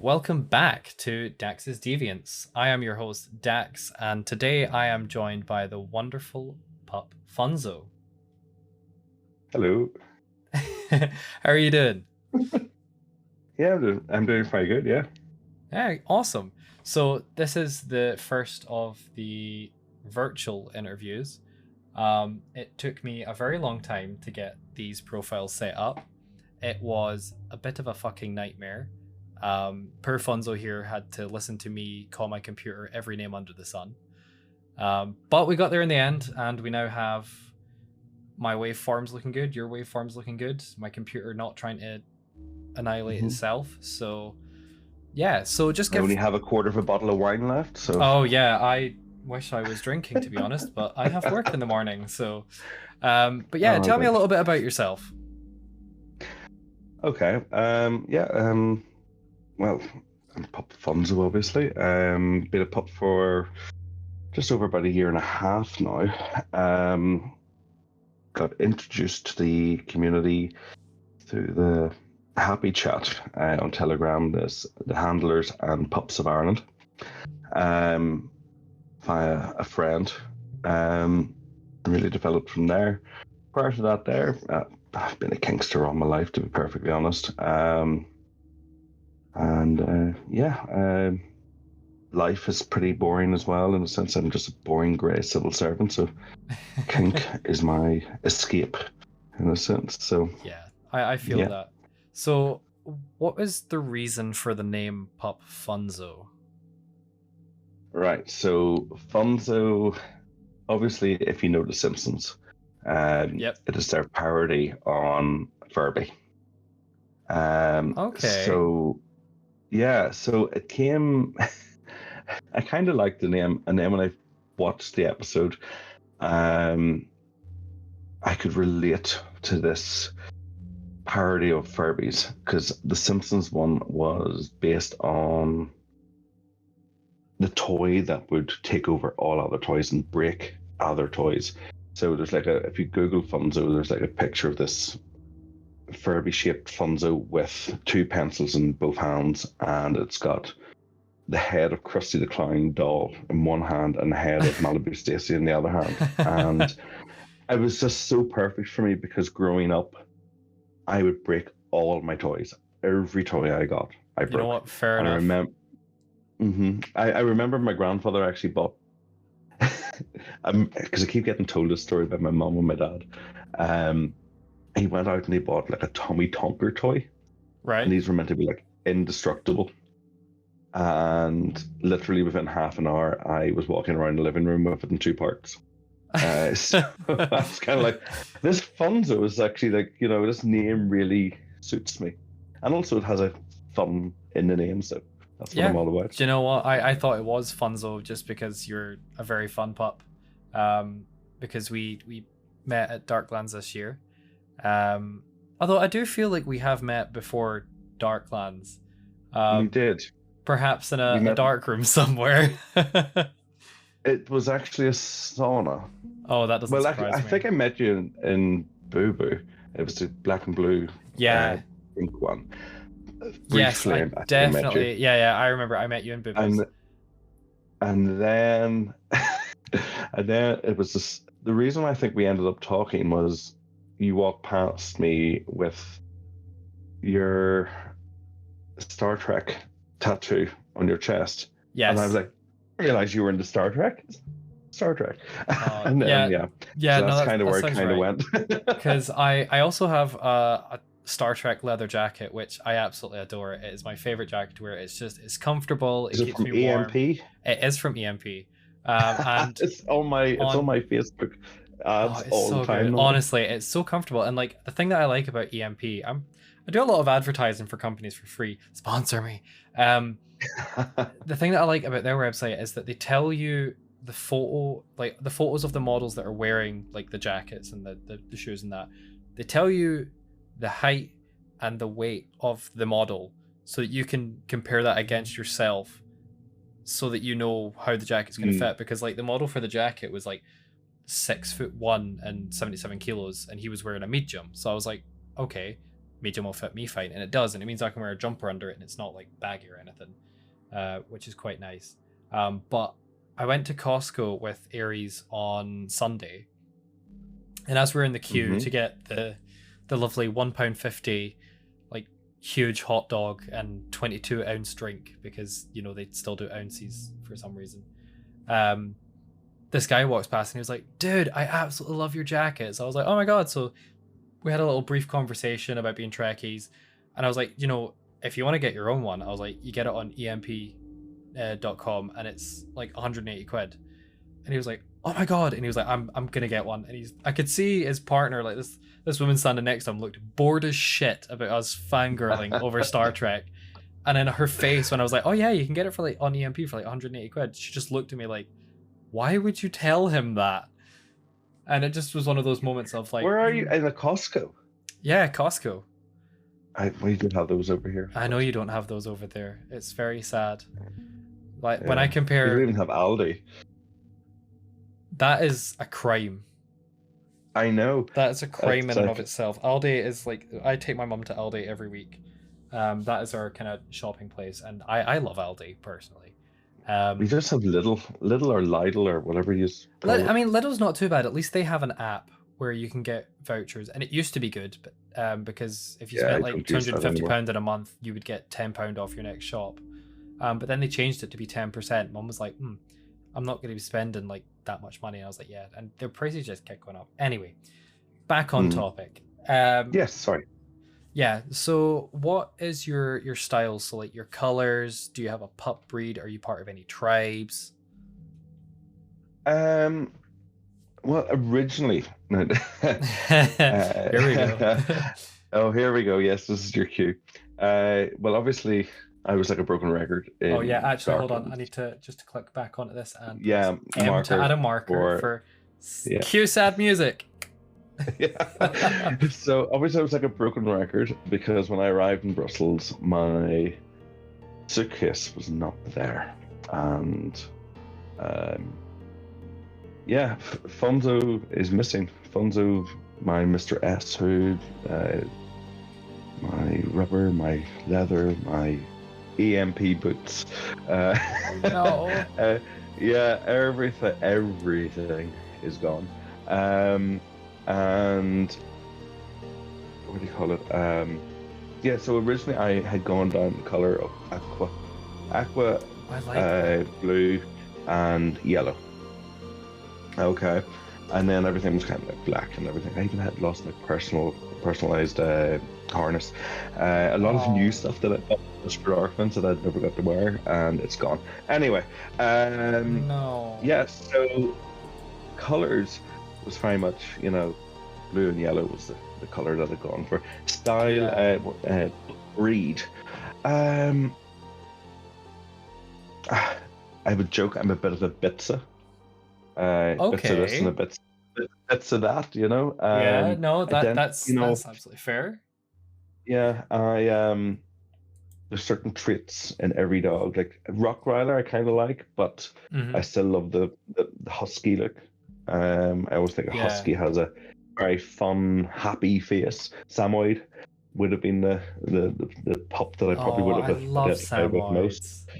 welcome back to Dax's Deviants. I am your host, Dax, and today I am joined by the wonderful Pup Funzo. Hello. How are you doing? Yeah, I'm doing quite good, yeah. Yeah, awesome. So this is the first of the virtual interviews. It took me a very long time to get these profiles set up. It was a bit of a fucking nightmare. Per Funzo here had to listen to me call my computer every name under the sun. But we got there in the end, and we now have my waveforms looking good, your waveforms looking good, my computer not trying to annihilate itself. So, yeah, so just I only have a quarter of a bottle of wine left, so... Oh, yeah, I wish I was drinking, to be honest, but I have work in the morning, so... But yeah, tell me a little bit about yourself. Okay, well, I'm Pup Funzo, obviously. Been a pup for just over about a year and a half now. Got introduced to the community through the Happy Chat on Telegram. There's the Handlers and Pups of Ireland, via a friend. Really developed from there. Prior to that, I've been a kinkster all my life, to be perfectly honest. Life is pretty boring as well, in the sense I'm just a boring grey civil servant, so kink is my escape, in a sense. So yeah, I feel that. So what is the reason for the name Pup Funzo? Right, so Funzo, obviously, if you know The Simpsons, it is their parody on Furby. Okay. So it came... I kind of liked the name, and then when I watched the episode, I could relate to this parody of Furbies, because the Simpsons one was based on the toy that would take over all other toys and break other toys. So there's if you Google Funzo, there's a picture of this Furby-shaped Funzo with two pencils in both hands, and it's got the head of Krusty the Clown doll in one hand and the head of Malibu Stacy in the other hand. And it was just so perfect for me, because growing up, I would break all my toys. Every toy I got, I broke. You know what? Fair enough. I remember my grandfather actually bought, because I keep getting told this story by my mom and my dad. He went out and he bought a Tommy Tonker toy. Right. And these were meant to be indestructible. And literally within half an hour, I was walking around the living room with it in two parts. So I was kind of this Funzo is actually this name really suits me. And also it has a fun in the name, so that's what I'm all about. Do you know what? I thought it was Funzo just because you're a very fun pup. Because we met at Darklands this year. Although I do feel like we have met before Darklands. We did. Perhaps in a dark room somewhere. It was actually a sauna. Oh, that doesn't surprise me. I think I met you in Boo Boo. It was the black and blue pink one. Yes, I definitely. Yeah, I remember I met you in Boo Boo. And then it was just, the reason I think we ended up talking was you walked past me with your Star Trek tattoo on your chest. Yes. And I was like, I realized you were into Star Trek. And then, so that's kind of where it kind of went. Because I also have a Star Trek leather jacket, which I absolutely adore. It is my favorite jacket to wear. It's comfortable. It keeps me warm. EMP? It is from EMP. And it's on my Facebook ads all the time. Good. Honestly, it's so comfortable. And the thing that I like about EMP, I do a lot of advertising for companies for free. Sponsor me. The thing that I like about their website is that they tell you the photos of the models that are wearing the jackets and the shoes and that. They tell you the height and the weight of the model so that you can compare that against yourself, so that you know how the jacket's going to fit. Because the model for the jacket was 6'1" and 77 kilos, and he was wearing a medium. So I was like, okay, medium will fit me fine, and it does, and it means I can wear a jumper under it, and it's not like baggy or anything, which is quite nice. But I went to Costco with Aries on Sunday, and as we're in the queue to get the lovely £1.50 like huge hot dog and 22-ounce drink, because they still do ounces for some reason. This guy walks past and he was like, "Dude, I absolutely love your jacket." So I was like, "Oh my god!" So we had a little brief conversation about being Trekkies, and I was like, if you want to get your own one, I was like, you get it on emp.com, and it's like 180 quid. And he was like, "Oh my god!" And he was like, "I'm gonna get one." And I could see his partner, like this woman standing next to him, looked bored as shit about us fangirling over Star Trek. And then her face when I was like, "Oh yeah, you can get it for like on EMP for like 180 quid," she just looked at me like, "Why would you tell him that?" And it just was one of those moments of like, where are you? In a Costco? Yeah, Costco. We do have those over here. I know you don't have those over there. It's very sad. Like Yeah. when I We compare, don't even have Aldi. that is a crime. I know. That is a crime It's in and like- of itself. Aldi is like, I take my mum to Aldi every week. That is our kind of shopping place, and I love Aldi personally. We just have Lidl or Lidl or whatever you call it. I mean, Lidl's not too bad. At least they have an app where you can get vouchers, and it used to be good, but because if you Yeah, spent I like don't use that £250 in a month, you would get £10 off your next shop. But then they changed it to be 10%. Mum was like, I'm not going to be spending like that much money. And I was like, yeah, and their prices just kept going up. Anyway, back on topic. Yes, sorry. Yeah, so what is your style? So like your colors, do you have a pup breed? Are you part of any tribes? Well, originally, no. Here we go. Oh, here we go. Yes, this is your cue. Well, obviously, I was like a broken record. Oh yeah, actually, hold on. Darklands. I need to just click back onto this and Yeah, press M to add a marker for yeah. cue sad music. Yeah. So obviously, I was like a broken record because when I arrived in Brussels, my suitcase was not there, and yeah, Funzo is missing. Funzo, my Mr. S hood, my rubber, my leather, my EMP boots. No. Yeah, everything is gone. And what do you call it? Yeah, so originally I had gone down the color of aqua, I like that. blue, and yellow. Okay, and then everything was kind of like black and everything. I even had lost my personalized harness. A lot of new stuff that I bought just for Darklands that I'd never got to wear, and it's gone. Anyway, No. yeah, so colors was very much, blue and yellow was the color that I'd gone for. Style, breed. I would joke I'm a bit of a bitsa. Bits of this and a bits of that, Yeah, no, that's that's absolutely fair. Yeah, there's certain traits in every dog. Like Rottweiler, I kind of like, but I still love the husky look. I always think a husky has a very fun, happy face. Samoyed would have been the pup that I probably would have identified with most.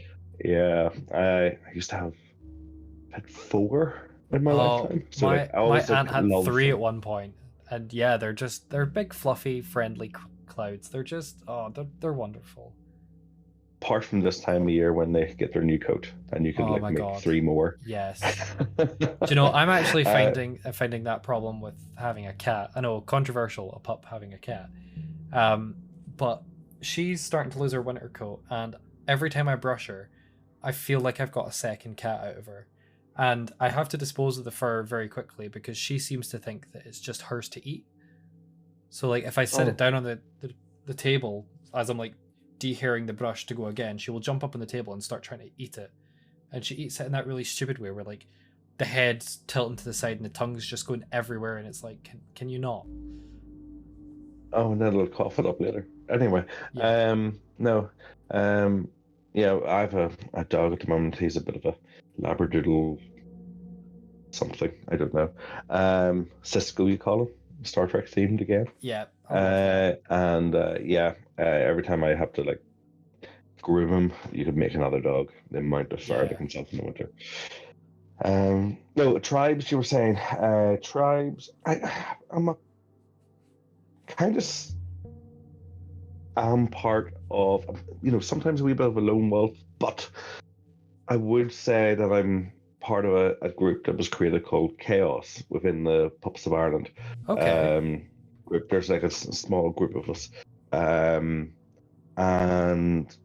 Yeah, I used to have had 4 in my lifetime. So my aunt had 3 them. at one point, and yeah, they're big, fluffy, friendly clouds. They're just they're wonderful. Apart from this time of year when they get their new coat and you can make 3 more. Yes. Do you know, I'm actually finding that problem with having a cat. I know, controversial, a pup having a cat. But she's starting to lose her winter coat, and every time I brush her, I feel like I've got a second cat out of her. And I have to dispose of the fur very quickly because she seems to think that it's just hers to eat. So like if I set it down on the table as I'm like dehairing the brush to go again, she will jump up on the table and start trying to eat it. And she eats it in that really stupid way where like the head's tilting to the side and the tongue's just going everywhere, and it's like, can you not? Oh, and then it'll cough it up later. Anyway, Yeah. no. Yeah, I have a dog at the moment. He's a bit of a Labradoodle something. I don't know. Cisco, you call him. Star Trek themed again. Yeah, I love that. Every time I have to like groom him, you could make another dog. The amount of fur that Yeah. comes out in the winter. No, tribes. You were saying tribes. I'm a kind of am part of. Sometimes a wee bit of a lone wolf, but I would say that I'm part of a group that was created called Chaos within the Pups of Ireland Okay. group. There's like a small group of us, um, and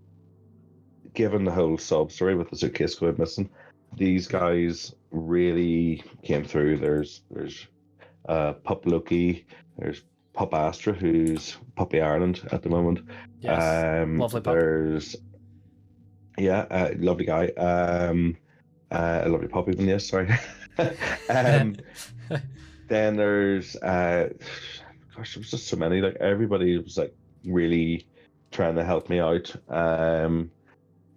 given the whole sob story with the suitcase going missing, these Yeah. guys really came through. There's Pup Loki, there's Pup Astra, who's Puppy Ireland at the moment. Yes. Lovely pup. There's lovely guy. A lovely puppy, even yes, sorry. um, then there's gosh, there was just so many. Like everybody was like really trying to help me out.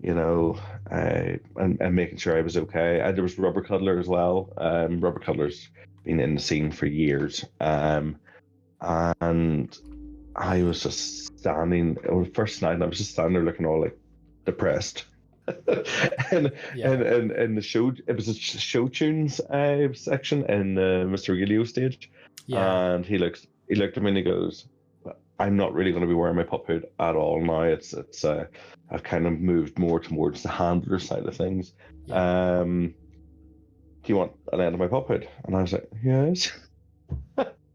You know, and making sure I was okay. There was Rubber Cuddler as well. Rubber Cuddler's been in the scene for years. And I was just standing. It was the first night, and I was just standing there looking all like depressed. and, Yeah. and the show, it was a show tunes section in Mr. Regilio stage, Yeah. and he looked at me and he goes, "I'm not really going to be wearing my pup hood at all now. It's I've kind of moved more towards the handler side of things. Yeah. Do you want an end of my pup hood?" And I was like, "Yes."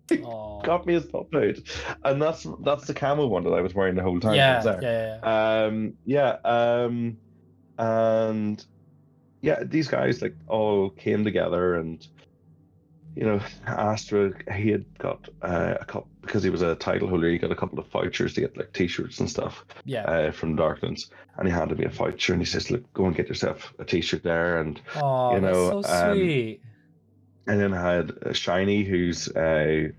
He Oh. got me his pup hood, and that's the camel one that I was wearing the whole time I was Yeah. there. Yeah. Yeah. And yeah, these guys like all came together, and Astra, he had got a couple, because he was a title holder, he got a couple of vouchers to get like t-shirts and stuff Yeah. from Darklands, and he handed me a voucher and he says, "Look, go and get yourself a t-shirt there." And Oh, that's so sweet. and then I had Shiny, who's a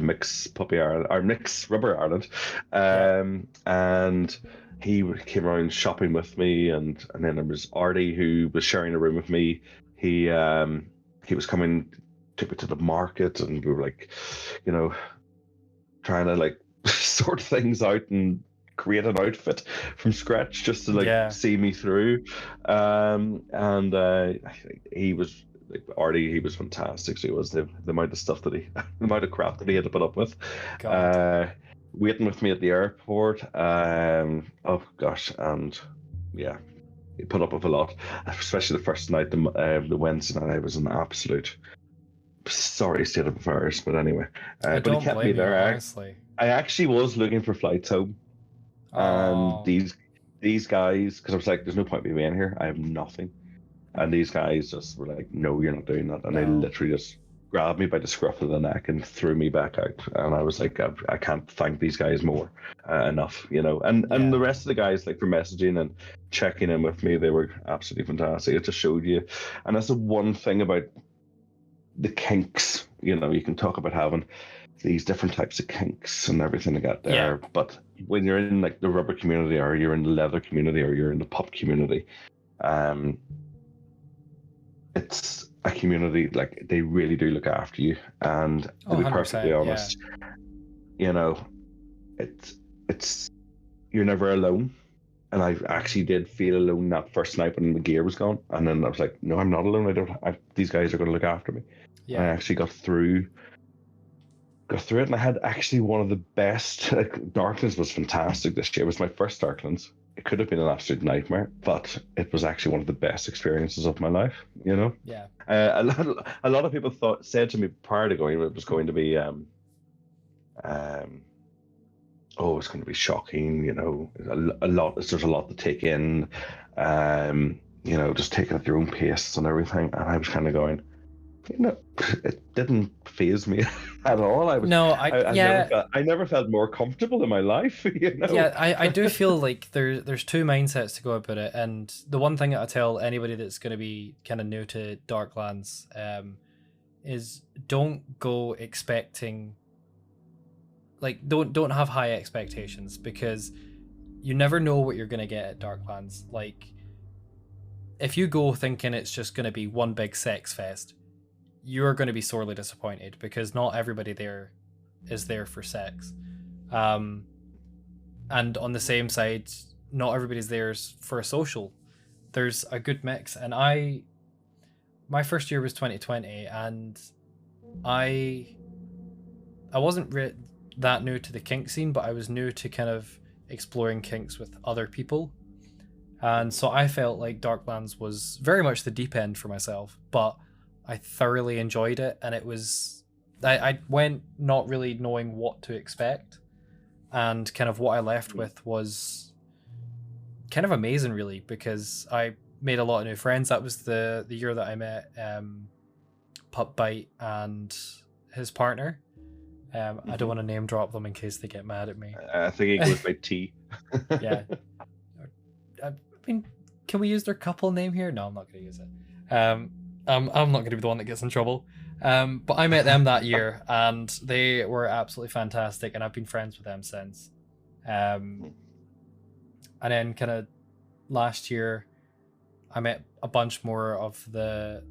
mix puppy Ireland or mix rubber Ireland, Yeah. and he came around shopping with me, and then there was Artie, who was sharing a room with me. He was coming, took me to the market, and we were like, trying to like sort things out and create an outfit from scratch just to like Yeah. see me through. And he was like Artie, he was fantastic. So he was the amount of stuff that the amount of crap that he had to put up with. God. Waiting with me at the airport. Oh gosh, and yeah, he put up with a lot, especially the first night, the Wednesday night. I was in absolute sorry state of affairs, but anyway, I but he don't kept me blame you, there. honestly. I actually was looking for flights home, and Oh. these guys, because I was like, "There's no point me being here. I have nothing." And these guys just were like, "No, you're not doing that," and they No. literally just grabbed me by the scruff of the neck and threw me back out. And I was like, I can't thank these guys more enough, And the Yeah. rest of the guys, like for messaging and checking in with me, they were absolutely fantastic. It just showed you, and that's the one thing about the kinks. You can talk about having these different types of kinks and everything like that Yeah. there, but when you're in like the rubber community, or you're in the leather community, or you're in the pup community, it's a community, like they really do look after you. And to Oh, be perfectly 100%. Yeah. honest, it's you're never alone. And I actually did feel alone that first night when the gear was gone, and then I was like, "No, I'm not alone. These guys are going to look after me." And I Yeah. actually got through it, and I had actually one of the best. Like, Darklands was fantastic this year. It was my first Darklands. It could have been an absolute nightmare, but it was actually one of the best experiences of my life. Yeah. A lot of people said to me prior to going, it was going to be oh, it's going to be shocking. A lot. There's a lot to take in. Just taking at your own pace and everything. And I was kind of going, it didn't faze me at all. No, I never felt more comfortable in my life. Yeah, I do feel like there's two mindsets to go about it, and the one thing that I tell anybody that's going to be kind of new to Darklands is don't go expecting, like don't have high expectations, because you never know what you're going to get at Darklands. Like, if you go thinking it's just going to be one big sex fest, you're going to be sorely disappointed, because not everybody there is there for sex. And on the same side, not everybody's there for a social. There's a good mix. And my first year was 2020, and I wasn't that new to the kink scene, but I was new to kind of exploring kinks with other people. And so I felt like Darklands was very much the deep end for myself, but I thoroughly enjoyed it. And it was, I went not really knowing what to expect. And kind of what I left with was kind of amazing, really, because I made a lot of new friends. That was the year that I met Pup and his partner. I don't want to name drop them in case they get mad at me. I think it goes by T. Yeah. I mean, can we use their couple name here? No, I'm not going to use it. I'm not going to be the one that gets in trouble. But I met them that year, and they were absolutely fantastic, and I've been friends with them since. And then kind of last year, I met a bunch more of the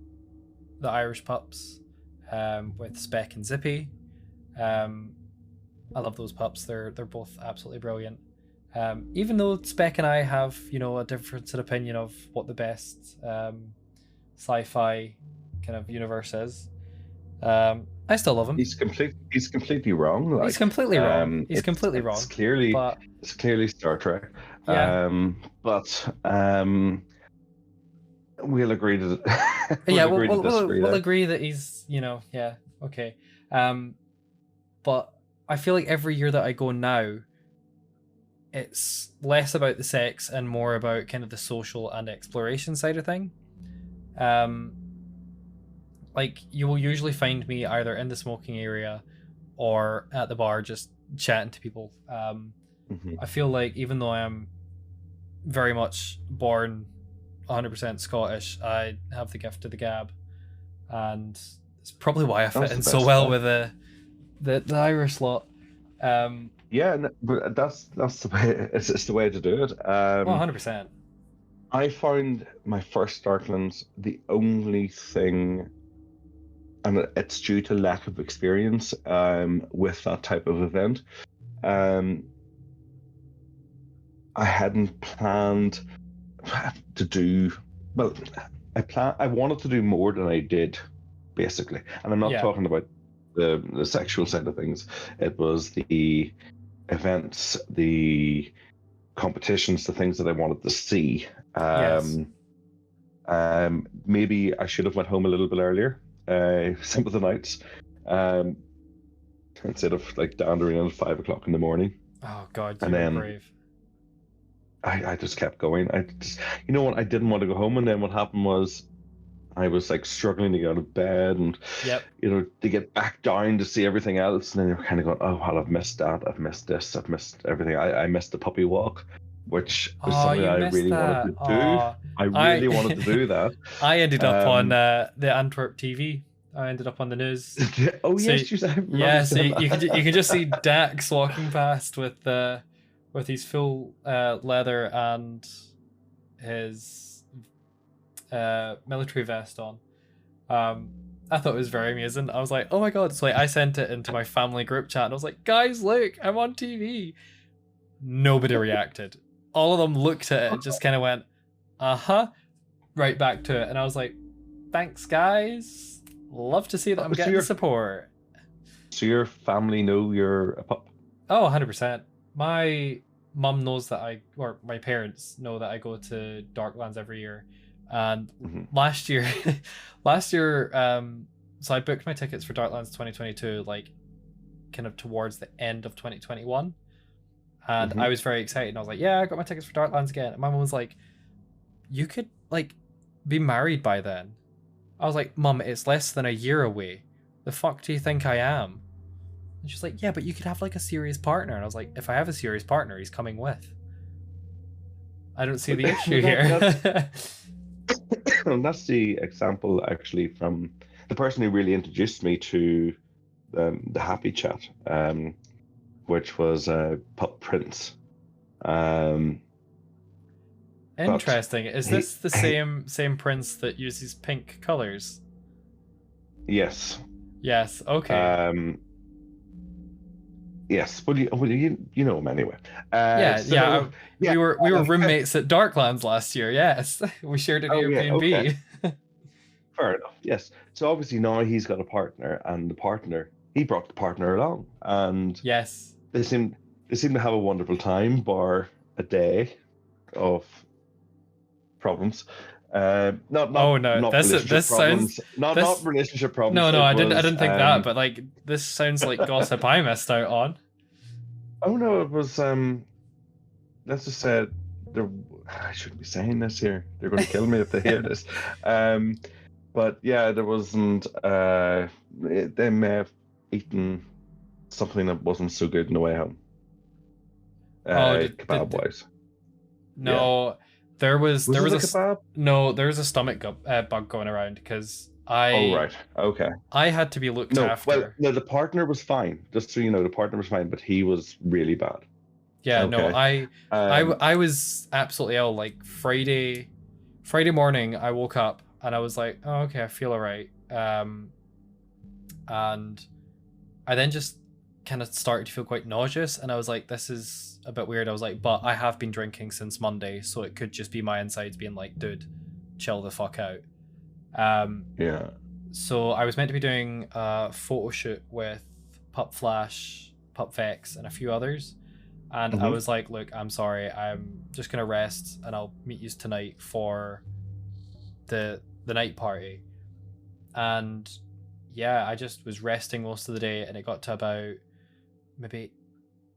Irish pups, with Speck and Zippy. I love those pups. They're both absolutely brilliant. Even though Speck and I have, a difference in opinion of what the best sci-fi kind of universe is, I still love him. He's completely wrong. Like, he's completely wrong. He's completely wrong. It's clearly Star Trek. Yeah. We'll agree to we'll agree that he's, yeah, okay. But I feel like every year that I go now, it's less about the sex and more about kind of the social and exploration side of thing. Like, you will usually find me either in the smoking area or at the bar just chatting to people. I feel like even though I am very much born 100% Scottish, I have the gift of the gab, and it's probably why I fit in so well with the Irish lot. Yeah, but that's the way. It's the way to do it. 100%. I found my first Darklands the only thing, and it's due to lack of experience with that type of event. I hadn't planned to do well. I wanted to do more than I did, basically, and I'm not talking about the sexual side of things. It was the events, the competitions, the things that I wanted to see. Maybe I should have went home a little bit earlier, some of the nights, instead of like dandering in at 5 o'clock in the morning. Oh God, you were brave. I just kept going. I didn't want to go home, and then what happened was I was like struggling to get out of bed and to get back down to see everything else, and then you're kind of going, oh well, I've missed that, I've missed this, I've missed everything. I missed the puppy walk, which was something I really wanted to do. I really wanted to do that. I ended up on the Antwerp TV. I ended up on the news. Oh so yes, so you can just see Dax walking past with his full leather and his military vest on. I thought it was very amusing. I was like, oh my god. So I sent it into my family group chat and I was like, guys, look, I'm on TV. Nobody reacted. All of them looked at it and just kind of went, right back to it. And I was like, thanks guys, love to see that I'm getting support. So your family know you're a pup? Oh, 100%. My mum knows that my parents know that I go to Darklands every year. And last year, so I booked my tickets for Darklands 2022, like kind of towards the end of 2021. And I was very excited. And I was like, yeah, I got my tickets for Darklands again. And my mum was like, you could like be married by then. I was like, Mum, it's less than a year away. The fuck do you think I am? And she's like, yeah, but you could have like a serious partner. And I was like, if I have a serious partner, he's coming with. I don't see the issue here. And that's the example actually from the person who really introduced me to the Happy Chat, which was Pup Prince. Interesting. Is this the same Prince that uses pink colors? Yes. Yes. Okay. Yes, but you know him anyway. Yeah, yeah. So yeah. We were Um, roommates at Darklands last year. Yes, we shared an oh yeah. Okay. Airbnb. Fair enough. Yes. So obviously now he's got a partner, and the partner he brought the partner along, and Yes. they seem they seem to have a wonderful time, bar a day of problems. Not Oh no, not relationship this sounds problems. Not this. relationship problems. No, no, It I was didn't think that, but like this sounds like gossip I missed out on. oh no, it was let's just say there. I shouldn't be saying this here. They're going to kill me if they hear this. Um, but yeah, there wasn't. They may have eaten something that wasn't so good in the way home. Oh, Kebab wise. Yeah. no, Was there it was a a kebab? no, there was a bug going around because Oh right. Okay. I had to be looked No. Well, after. no. The partner was fine. Just so you know, the partner was fine, but he was really bad. Yeah, no, Okay. I was absolutely ill. Like Friday morning, I woke up and I was like, oh, okay, I feel alright. And I then just kind of started to feel quite nauseous, and I was like, this is a bit weird. I was like, but I have been drinking since Monday, so it could just be my insides being like, dude, chill the fuck out. Um, Yeah. so I was meant to be doing a photo shoot with Pup Flash, Pup Vex, and a few others. And I Hmm. was like, look, I'm sorry, I'm just gonna rest and I'll meet you tonight for the night party. And yeah, I just was resting most of the day, and it got to about maybe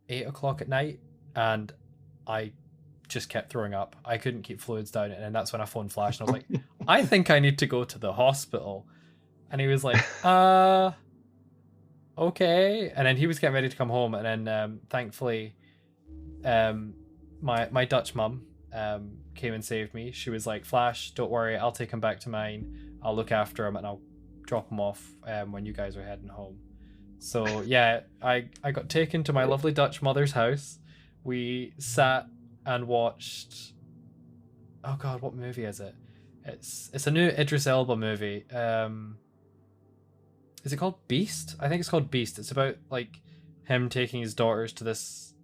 8 o'clock at night, and I just kept throwing up. I couldn't keep fluids down, and then that's when I phoned Flash and I was like, I think I need to go to the hospital. And he was like, okay. And then he was getting ready to come home, and then thankfully, um, my Dutch mum came and saved me. She was like, Flash, don't worry, I'll take him back to mine. I'll look after him, and I'll drop him off when you guys are heading home. So yeah, I got taken to my lovely Dutch mother's house. We sat and watched. Oh God, what movie is it? It's a new Idris Elba movie. Is it called Beast? I think it's called Beast. It's about like him taking his daughters to this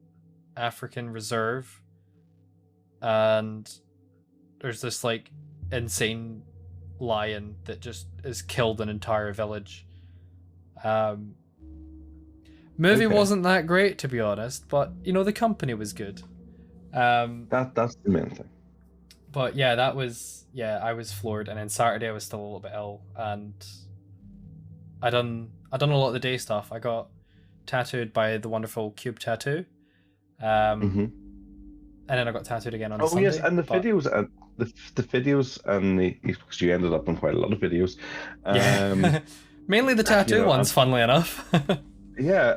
African reserve, and there's this like insane lion that just has killed an entire village. Um, Movie Okay. wasn't that great, to be honest, but you know the company was good. Um, That's the main thing. but yeah, I was floored, and then Saturday I was still a little bit ill, and I done a lot of the day stuff. I got tattooed by the wonderful Cube Tattoo, um, Hmm. and then I got tattooed again on Oh yes, Sunday. and the But videos and the videos and the because you ended up in quite a lot of videos. yeah, Um, mainly the you tattoo know, ones, funnily enough. yeah,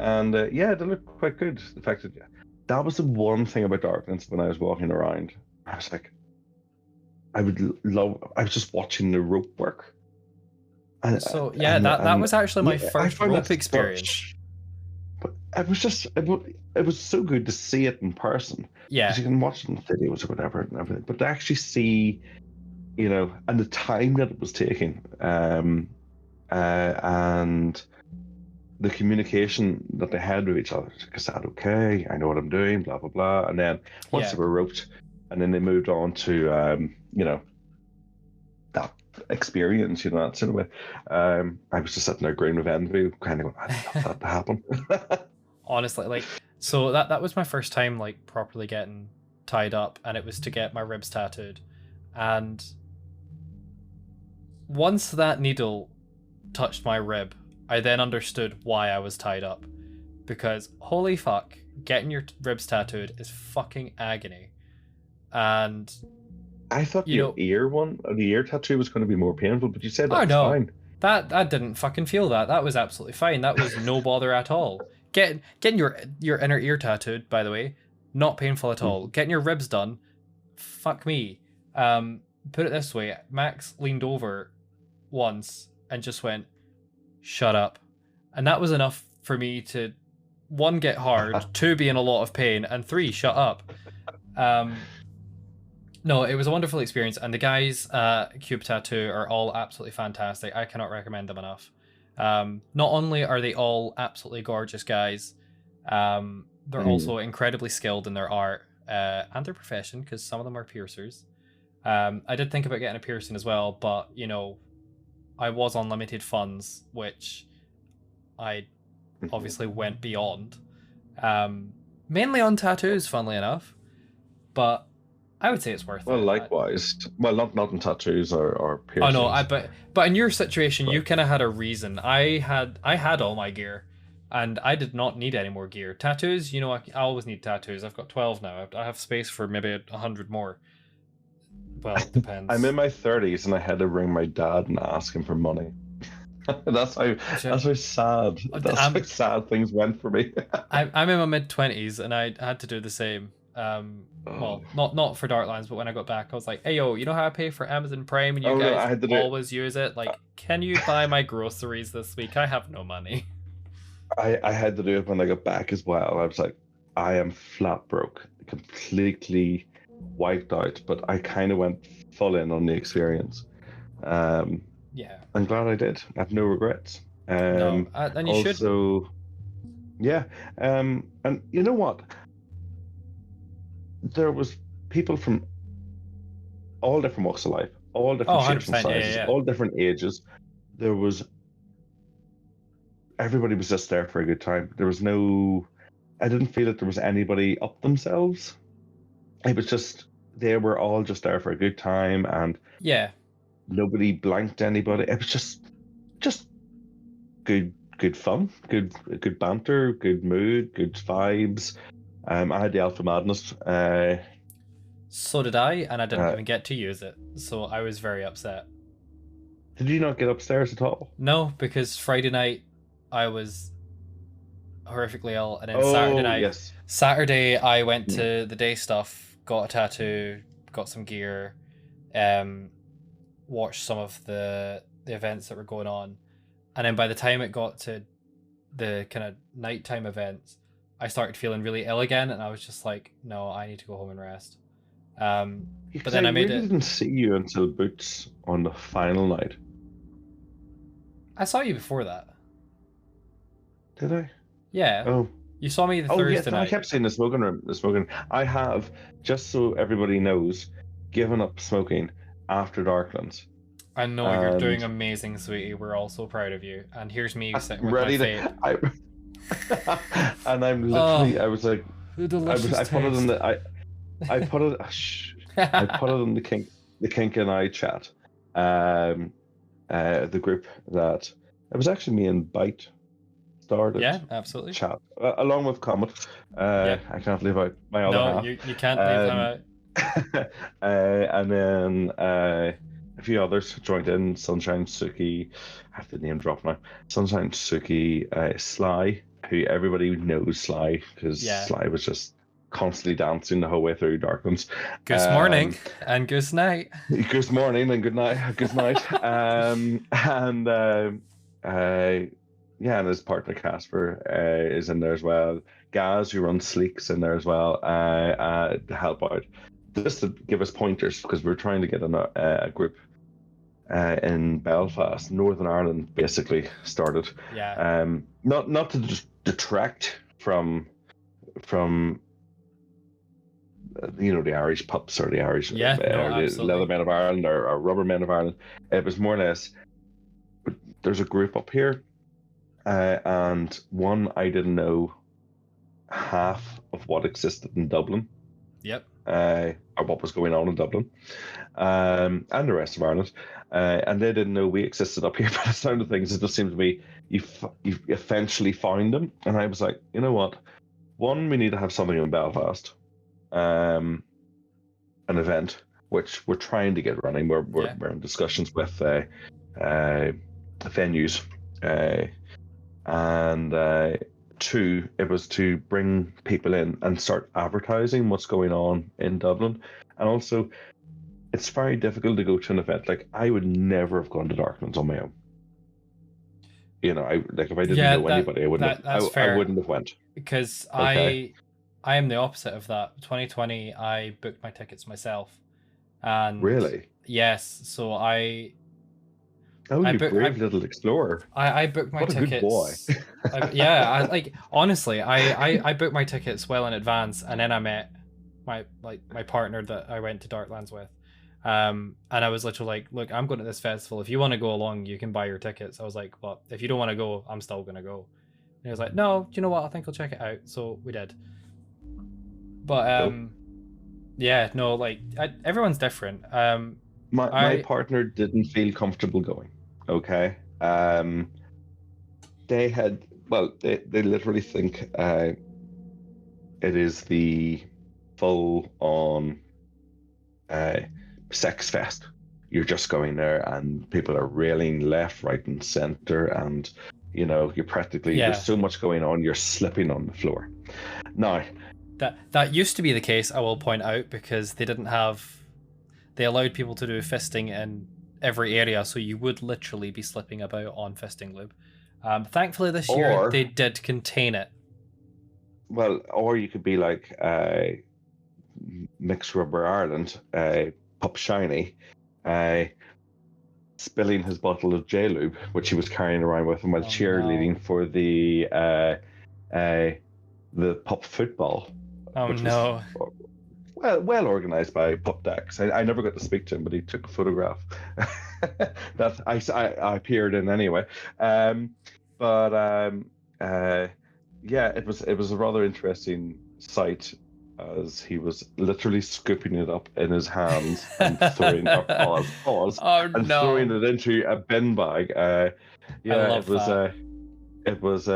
and yeah, they look quite good. The fact that that was the one thing about Darklands when I was walking around. I was like, I would love. I was just watching the rope work, and So yeah, that was actually my yeah, I first found that rope experience. such. But it was just it was so good to see it in person because Yeah, you can watch it in videos or whatever and everything, but to actually see, you know, and the time that it was taking, and the communication that they had with each other. Like I said, okay, I know what I'm doing, blah blah blah, and then once yeah. they were roped, and then they moved on to, you know, that experience, you know, that sort of way. I was just sitting there grinning with envy, kind of going, I'd love that to happen. Honestly, like, so that was my first time like properly getting tied up, and it was to get my ribs tattooed. And once that needle touched my rib, I then understood why I was tied up, because holy fuck, getting your ribs tattooed is fucking agony. And I thought you know, the ear tattoo was going to be more painful, but you said that oh was no, fine. that didn't fucking feel that. That was absolutely fine. That was no bother at all. Getting your inner ear tattooed, by the way, not painful at all. Mhm. Getting your ribs done, fuck me. Put it this way, Max leaned over once and just went, "Shut up," and that was enough for me to, one, get hard, two, be in a lot of pain, and three, shut up. Um, no, it was a wonderful experience, and the guys at Cube Tattoo are all absolutely fantastic. I cannot recommend them enough. Not only are they all absolutely gorgeous guys, they're Mm. also incredibly skilled in their art and their profession, because some of them are piercers. I did think about getting a piercing as well, but I was on limited funds, which I obviously went beyond. Um, Mainly on tattoos, funnily enough, but I would say it's worth Well, it. likewise. Well, not in tattoos or Oh no, I piercings, but in your situation, but you kind of had a reason. I had all my gear, and I did not need any more gear. Tattoos, I always need tattoos. I've got 12 now. I have space for maybe 100 more. Well, I'm in depends. my 30s and I had to ring my dad and ask him for money. That's how Ju- that's how sad that's how I'm sad things went for me. I'm in my mid 20s, and I had to do the same. Oh. Well, not for Darklands, but when I got back, I was like, "Hey, yo, you know how I pay for Amazon Prime, and you Oh no, I guys had to do it. always use it? Like, can you buy my groceries this week? I have no money." I had to do it when I got back as well. I was like, I am flat broke, completely wiped out, but I kind of went full in on the experience. Um, Yeah. I'm glad I did. I have no regrets. No, and you shouldn't. Also, yeah. And you know what? There was people from all different walks of life, all Oh, different shapes and 100%. Yeah, yeah, sizes, yeah. all different ages. There was Everybody was just there for a good time. There was no, I didn't feel that there was anybody up themselves. It was just they were all just there for a good time, and Yeah. nobody blanked anybody. It was just good fun, good banter, good mood, good vibes. I had the Alpha Madness. So did I, and I didn't Uh, even get to use it. So I was very upset. did you not get upstairs at all? No, because Friday night I was horrifically ill, and then Oh yes. Saturday I went Mm. to the day stuff, got a tattoo, got some gear, um, watched some of the events that were going on, and then by the time it got to the kind of nighttime events, I started feeling really ill again, and I was just like, no, I need to go home and rest. Um, but Because I then I made really it. didn't see you until Boots on the final night. I saw you before that. Did I? Yeah, Oh. you saw me the Oh yes, Thursday no, I night. kept saying the smoking room, the smoking. I have, just so everybody knows, given up smoking after Darklands, I know you're doing and amazing, sweetie. We're all so proud of you. And here's me I'm sitting with my ready vape. to. And I'm Oh, literally, I was like, the delicious I put it in taste. the, I put it, shh, I put it in the kink and I chat, um, the group that it was actually me and Bite started Yeah, absolutely. chat along with Comet. Yep. I can't leave out my other No, half. you can't leave him Um, out. and then a few others joined in. Sunshine, Suki, I have to name drop now. Sunshine, Suki, Sly, who everybody knows Sly because Yeah. Sly was just constantly dancing the whole way through Darklands. Good morning and good night. Good morning and good night. Good night. And yeah, and his partner Casper is in there as well. Gaz, who runs Sleek's in there as well, to help out, just to give us pointers because we're trying to get a group in Belfast, Northern Ireland, basically started. Yeah. Not to just detract from the Irish pups or the Irish Yeah, no, or the absolutely. Leathermen of Ireland or Rubber Men of Ireland. It was more or less. There's a group up here, and one I didn't know half of what existed in Dublin, Yep. or what was going on in Dublin, and the rest of Ireland, and they didn't know we existed up here. By the sound of things, it just seemed to be you eventually found them, and I was like, you know what? One, we need to have something in Belfast, an event which we're trying to get running. Yeah. We're in discussions with venues, and two, it was to bring people in and start advertising what's going on in Dublin, and also it's very difficult to go to an event. Like I would never have gone to Darklands on my own. I like if I didn't Yeah, know anybody, I wouldn't have. that's I fair, wouldn't have went. because Okay, I am the opposite of that. 2020 I booked my tickets myself. And really? yes, so Oh, I you book I brave little explorer. I booked my What a good boy. tickets. Yeah, I like honestly, I booked my tickets well in advance, and then I met my partner that I went to Darklands with. And I was literally like, look, I'm going to this festival. If you want to go along, you can buy your tickets. I was like, well, if you don't want to go, I'm still gonna go. And he was like, no, do you know what? I think I'll check it out. So we did. But Cool. yeah, no, like everyone's different. My I partner didn't feel comfortable going. Okay. They had they literally think it is the full on uh, sex fest. You're just going there and people are railing left, right, and center, and you're practically Yeah, there's so much going on, you're slipping on the floor. Now, that used to be the case. I will point out because they allowed people to do fisting in every area, so you would literally be slipping about on fisting lube. Thankfully, this year or they did contain it. or you could be like Mixed Rubber Ireland, Pup Shiny, uh, spilling his bottle of J-Lube, which he was carrying around with him while Oh cheerleading no! for the Pup football, Oh which was no! well organized by Pup Dex. I never got to speak to him, but he took a photograph that I appeared in anyway. But yeah, it was a rather interesting sight as he was literally scooping it up in his hands and throwing pause Oh and throwing no! it into a bin bag. I Yeah, love that. it was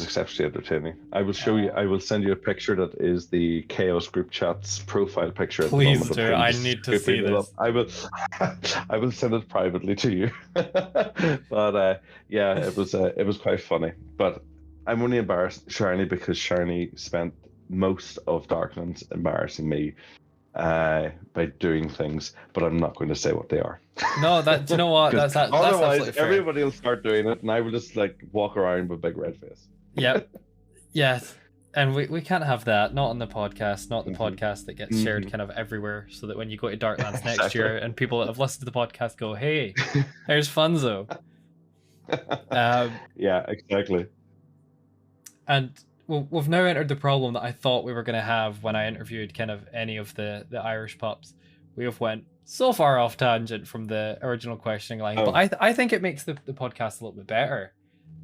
exceptionally entertaining. I will show you. Oh, I will send you a picture that is the Chaos Group Chat's profile picture at the please moment of do. him I just need to see scooping it up. this. I will, I will send it privately to you. But yeah, it was quite funny. But I'm only embarrassed Sharni because Sharni spent most of Darklands embarrassing me by doing things, but I'm not going to say what they are. No, do you know what? Because That's otherwise, absolutely fair. everybody will start doing it, and I will just like walk around with a big red face. Yep. Yes. And we can't have that. Not on the podcast. Not the Mm-hmm. podcast that gets shared Mm-hmm. kind of everywhere. So that when you go to Darklands next Exactly. year and people that have listened to the podcast go, "Hey, there's Funzo." Um, Yeah, exactly. and we've now entered the problem that I thought we were going to have when I interviewed kind of any of the Irish pups. We have went so far off tangent from the original questioning line, but Oh, I think it makes the podcast a little bit better.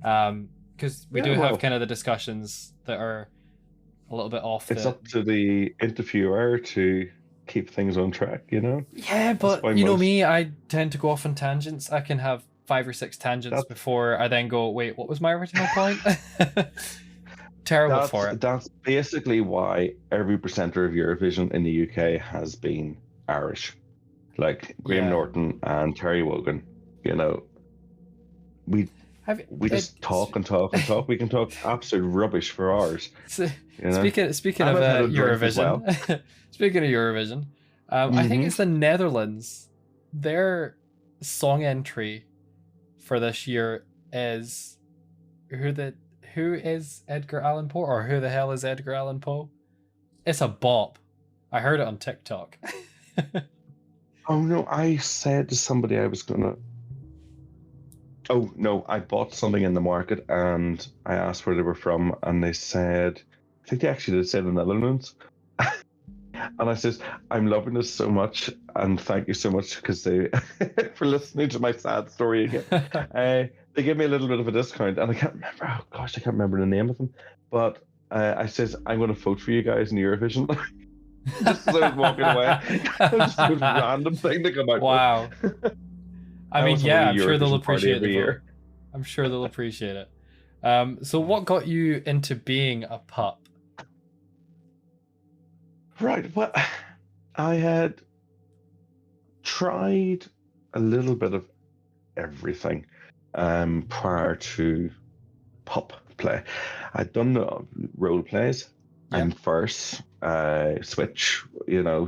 Because we yeah, do have well, kind of the discussions that are a little bit off it's the. up to the interviewer to keep things on track, Yeah, That's but why you know most. me, I tend to go off on tangents. I can have 5 or 6 tangents That's before I then go, wait, what was my original point? Terrible for it. that's basically why every presenter of Eurovision in the UK has been Irish, like Graham Yeah. Norton and Terry Wogan. You know, we Have we it, just talk and talk and talk. We can talk absolute rubbish for hours. speaking And of I've had a drink as Eurovision, well. speaking of Eurovision, I think Mm-hmm. it's the Netherlands. Their song entry for this year is who is Edgar Allan Poe, or who the hell is Edgar Allan Poe? It's a bop. I heard it on TikTok. Oh no, I said to somebody I was gonna. Oh no, I bought something in the market and I asked where they were from, and they said, I think they actually did say the Netherlands. And I says, I'm loving this so much, and thank you so much because they for listening to my sad story again. They gave me a little bit of a discount, and I can't remember. Oh gosh, I can't remember the name of them. But I says I'm going to vote for you guys in Eurovision, just as I was walking away. Just a random thing to come out Wow. with. I I mean, always have a yeah, wee I'm sure they'll Eurovision party appreciate the every vote. year. I'm sure they'll appreciate it. So what got you into being a pup? Right. Well, I had tried a little bit of everything prior to pup play. I'd done role plays Yeah. and first Switch,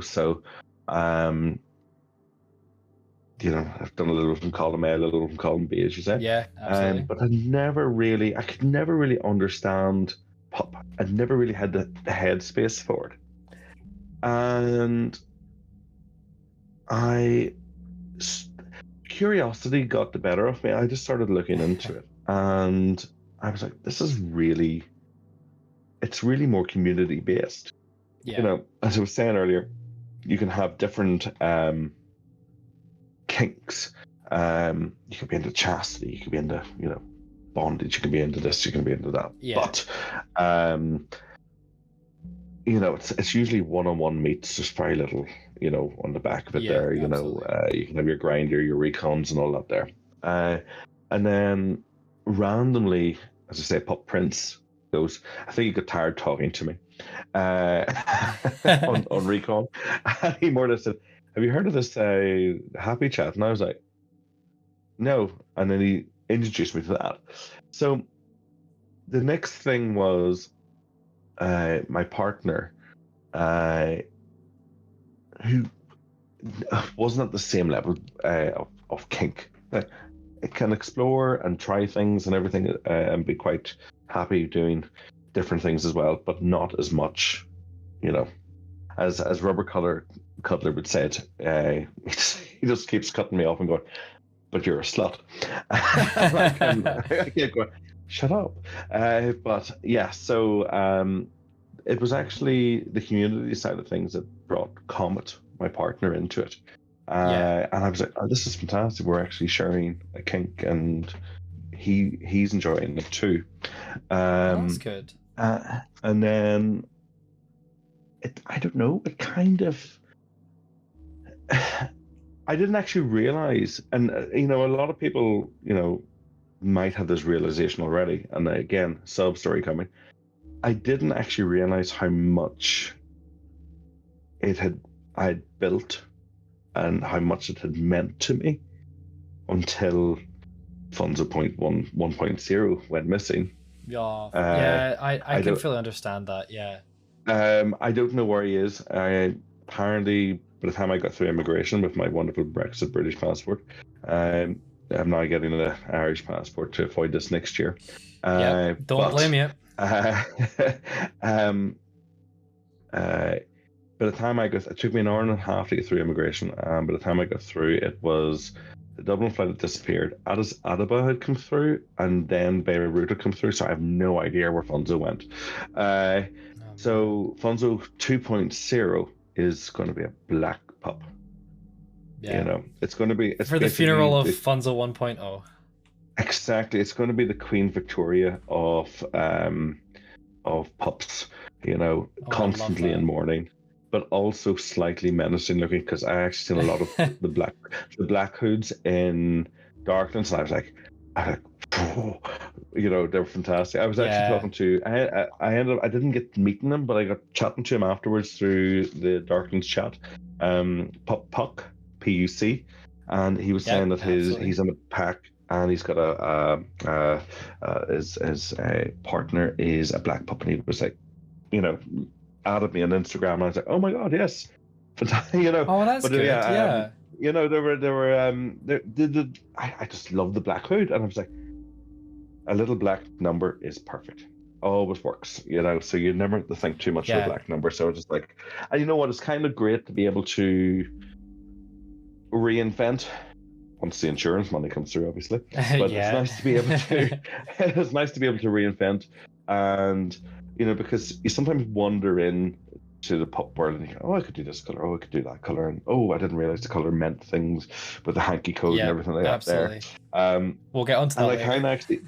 so I've done a little from column A, a little from column B, as you say. Yeah, absolutely. But I could never really understand pup. I'd never really had the headspace for it. And I curiosity got the better of me. I just started looking into it, and I was like, this is really, it's really more community based. You Yeah. know, as I was saying earlier, you can have different kinks. You could be into chastity, you could be into, you know, bondage, you can be into this, you can be into that. Yeah. But you know, it's usually one-on-one meets. There's very little, you know, on the back of it there. You know, absolutely. you can have your grinder, your recons, and all that there. And then randomly, as I say, Pup Prince goes, I think he got tired talking to me on recon. And he more or less said, have you heard of this Happy Chat? And I was like, no. And then he introduced me to that. So the next thing was my partner, who wasn't at the same level of kink. It can explore and try things and everything, and be quite happy doing different things as well, but not as much, you know, as Rubber Cuddler would say it. He just keeps cutting me off and going, but you're a slut. I keep going, shut up. But yeah, so it was actually the community side of things that brought Comet, my partner, into it. And I was like, oh, this is fantastic. We're actually sharing a kink, and he's enjoying it too. That's good. And then I don't know, it kind of I didn't actually realize, and you know, a lot of people, you know, might have this realization already, and again, sub story coming. I didn't actually realize how much I had built and how much it had meant to me until Funzo Point 1.0 went missing. Yeah, I can fully understand that. Yeah. I don't know where he is. Apparently, by the time I got through immigration with my wonderful Brexit British passport, I'm now getting an Irish passport to avoid this next year. Don't blame you. By the time it took me an hour and a half to get through immigration. By the time I got through, it was the Dublin flight had disappeared. Addis Ababa had come through, and then Beirut had come through. So I have no idea where Funzo went. So Funzo 2.0 is going to be a black pup. Yeah. You know, it's going to be for the funeral of Funzo 1.0. Exactly, it's going to be the Queen Victoria of pups. You know, constantly in mourning, but also slightly menacing looking. Because I actually seen a lot of the black hoods in Darklands, and I was like, oh, you know, they're fantastic. I was actually talking to I ended up, I didn't get meeting them, but I got chatting to him afterwards through the Darklands chat. Puck PUC, and he was saying that he's in a pack. And he's got his partner is a black pup, and he was like, you know, added me on Instagram, and I was like, oh my god, yes, you know. Oh, that's good. Yeah. You know, I just love the black hood, and I was like, a little black number is perfect. Always works, you know. So you never have to think too much of a black number. So it's just like, and you know what? It's kind of great to be able to reinvent once the insurance money comes through, obviously. But it's nice to be able to. It's nice to be able to reinvent, and you know, because you sometimes wander in to the pup world and you go, oh, I could do this color, oh, I could do that color, and oh, I didn't realize the color meant things with the hanky code and everything like that. There, we'll get onto that. And I kind of actually,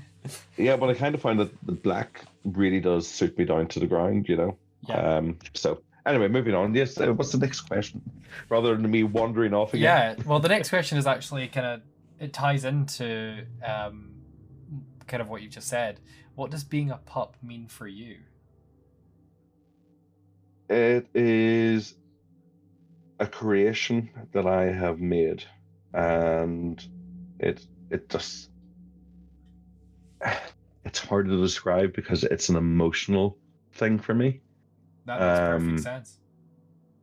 but I kind of find that the black really does suit me down to the ground, you know. So. Anyway, moving on. Yes, what's the next question? Rather than me wandering off again. Yeah, well, the next question is actually it ties into kind of what you just said. What does being a pup mean for you? It is a creation that I have made, and it just, it's hard to describe because it's an emotional thing for me. That makes perfect sense.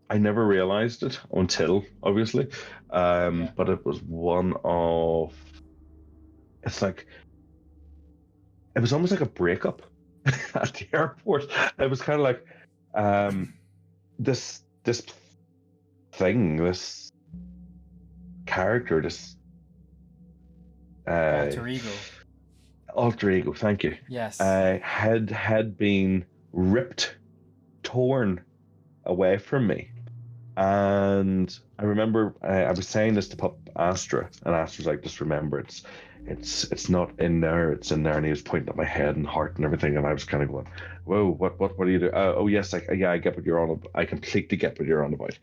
I never realized it until, obviously, but it was one of, it's like, it was almost like a breakup at the airport. It was kind of like, this thing, this character, this uh, Alter ego. alter ego. Thank you. Yes. Had been ripped, torn away from me. And I remember I was saying this to Pup Astra, and Astra's like, just remember, it's not in there, it's in there. And he was pointing at my head and heart and everything, and I was kind of going, whoa, what do you do? Oh yes, yeah, I get what you're on about. I completely get what you're on about.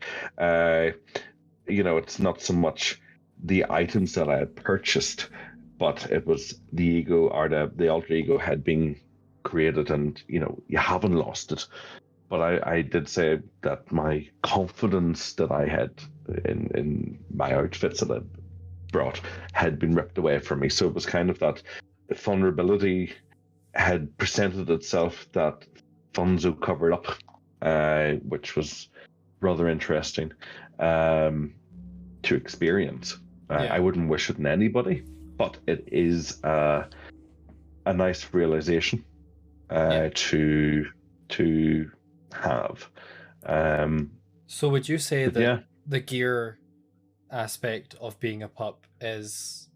It's not so much the items that I had purchased, but it was the ego, or the alter ego had been created, and you haven't lost it. But I did say that my confidence that I had in my outfits that I brought had been ripped away from me. So it was kind of that vulnerability had presented itself that Funzo covered up, which was rather interesting to experience. I wouldn't wish it on anybody, but it is a nice realization to have. So would you say that yeah, the gear aspect of being a pup is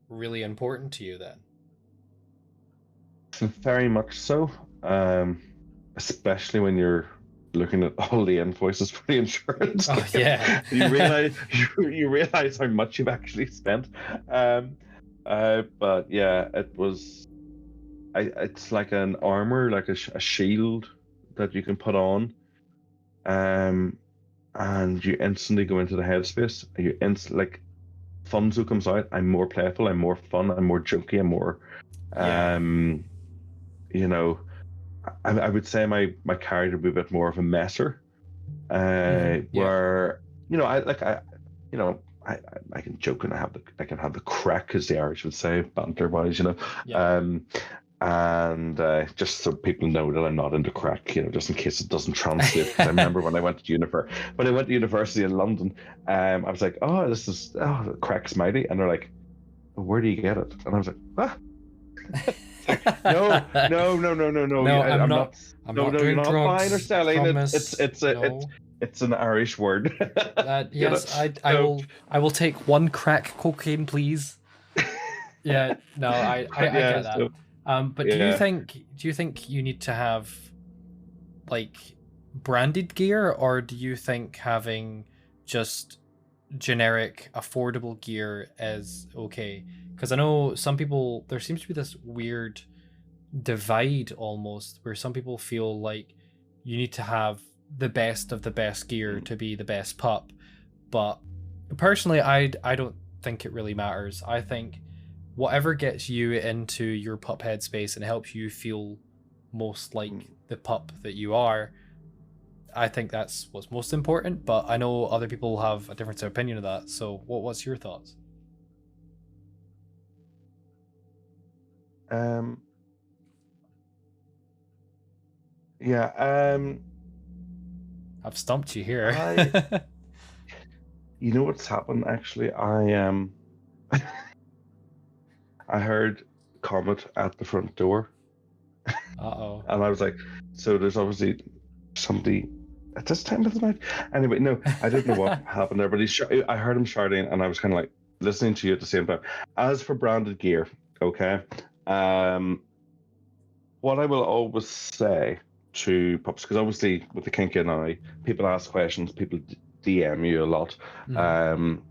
really important to you then? very much so. Especially when you're looking at all the invoices for the insurance. Oh yeah. you realize how much you've actually spent. But yeah, it's like an armor, like a shield that you can put on, and you instantly go into the headspace. Like Funzo comes out. I'm more playful. I'm more fun. I'm more jokey. I'm more, Yeah. I would say my character would be a bit more of a messer, Yeah. where I can joke and I can have the crack, as the Irish would say, banter wise, Yeah. and just so people know that I'm not into crack, just in case it doesn't translate. Because I remember when I went to university in London, I was like, crack's mighty, and they're like, well, where do you get it? And I was like, ah. No. No, I'm not. I'm not You're doing not drugs. buying or selling it. Promise. No. It's an Irish word. Yes, I will. I will take one crack cocaine, please. Yeah. No, I Yeah. get that. So But yeah. do you think you need to have like branded gear, or do you think having just generic affordable gear is okay? Because I know some people, there seems to be this weird divide almost, where some people feel like you need to have the best of the best gear to be the best pup. But personally, I don't think it really matters. I think whatever gets you into your pup headspace and helps you feel most like the pup that you are, I think that's what's most important. But I know other people have a different opinion of that. So what's your thoughts? Um. Yeah. I've stumped you here. You know what's happened actually? I heard Comet at the front door, Uh-oh. and I was like, so there's obviously somebody at this time of the night. Anyway, no, I didn't know what happened there, but I heard him shouting, and I was kind of like listening to you at the same time. As for branded gear, okay, what I will always say to pups, because obviously with the kinky and I, people ask questions, people DM you a lot, and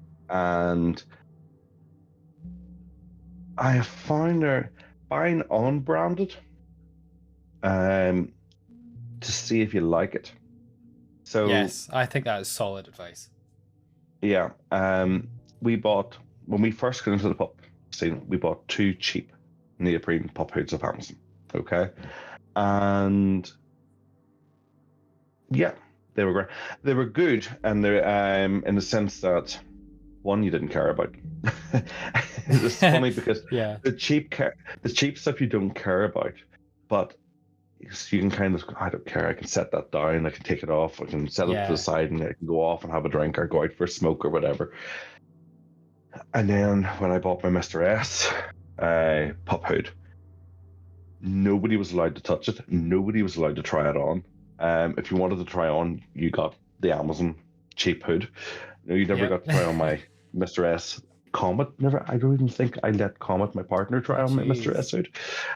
I have found there buying unbranded, to see if you like it. So Yes, I think that is solid advice. yeah, we bought when we first got into the pup scene, we bought 2 cheap neoprene pup hoods off Amazon. Okay, and yeah, they were great. They were good, and they're in the sense that one you didn't care about. It's funny because Yeah. the cheap stuff you don't care about, but you can kind of, I don't care. I can set that down. I can take it off. I can set it to the Yeah. side, and I can go off and have a drink or go out for a smoke or whatever. And then when I bought my Mr. S pup hood, nobody was allowed to touch it. Nobody was allowed to try it on. If you wanted to try on, you got the Amazon cheap hood. No, you never Yep. got to try on my Mr. S Comet never. I don't even think I let Comet, my partner, try Oh, on my Mr. jeez. S suit,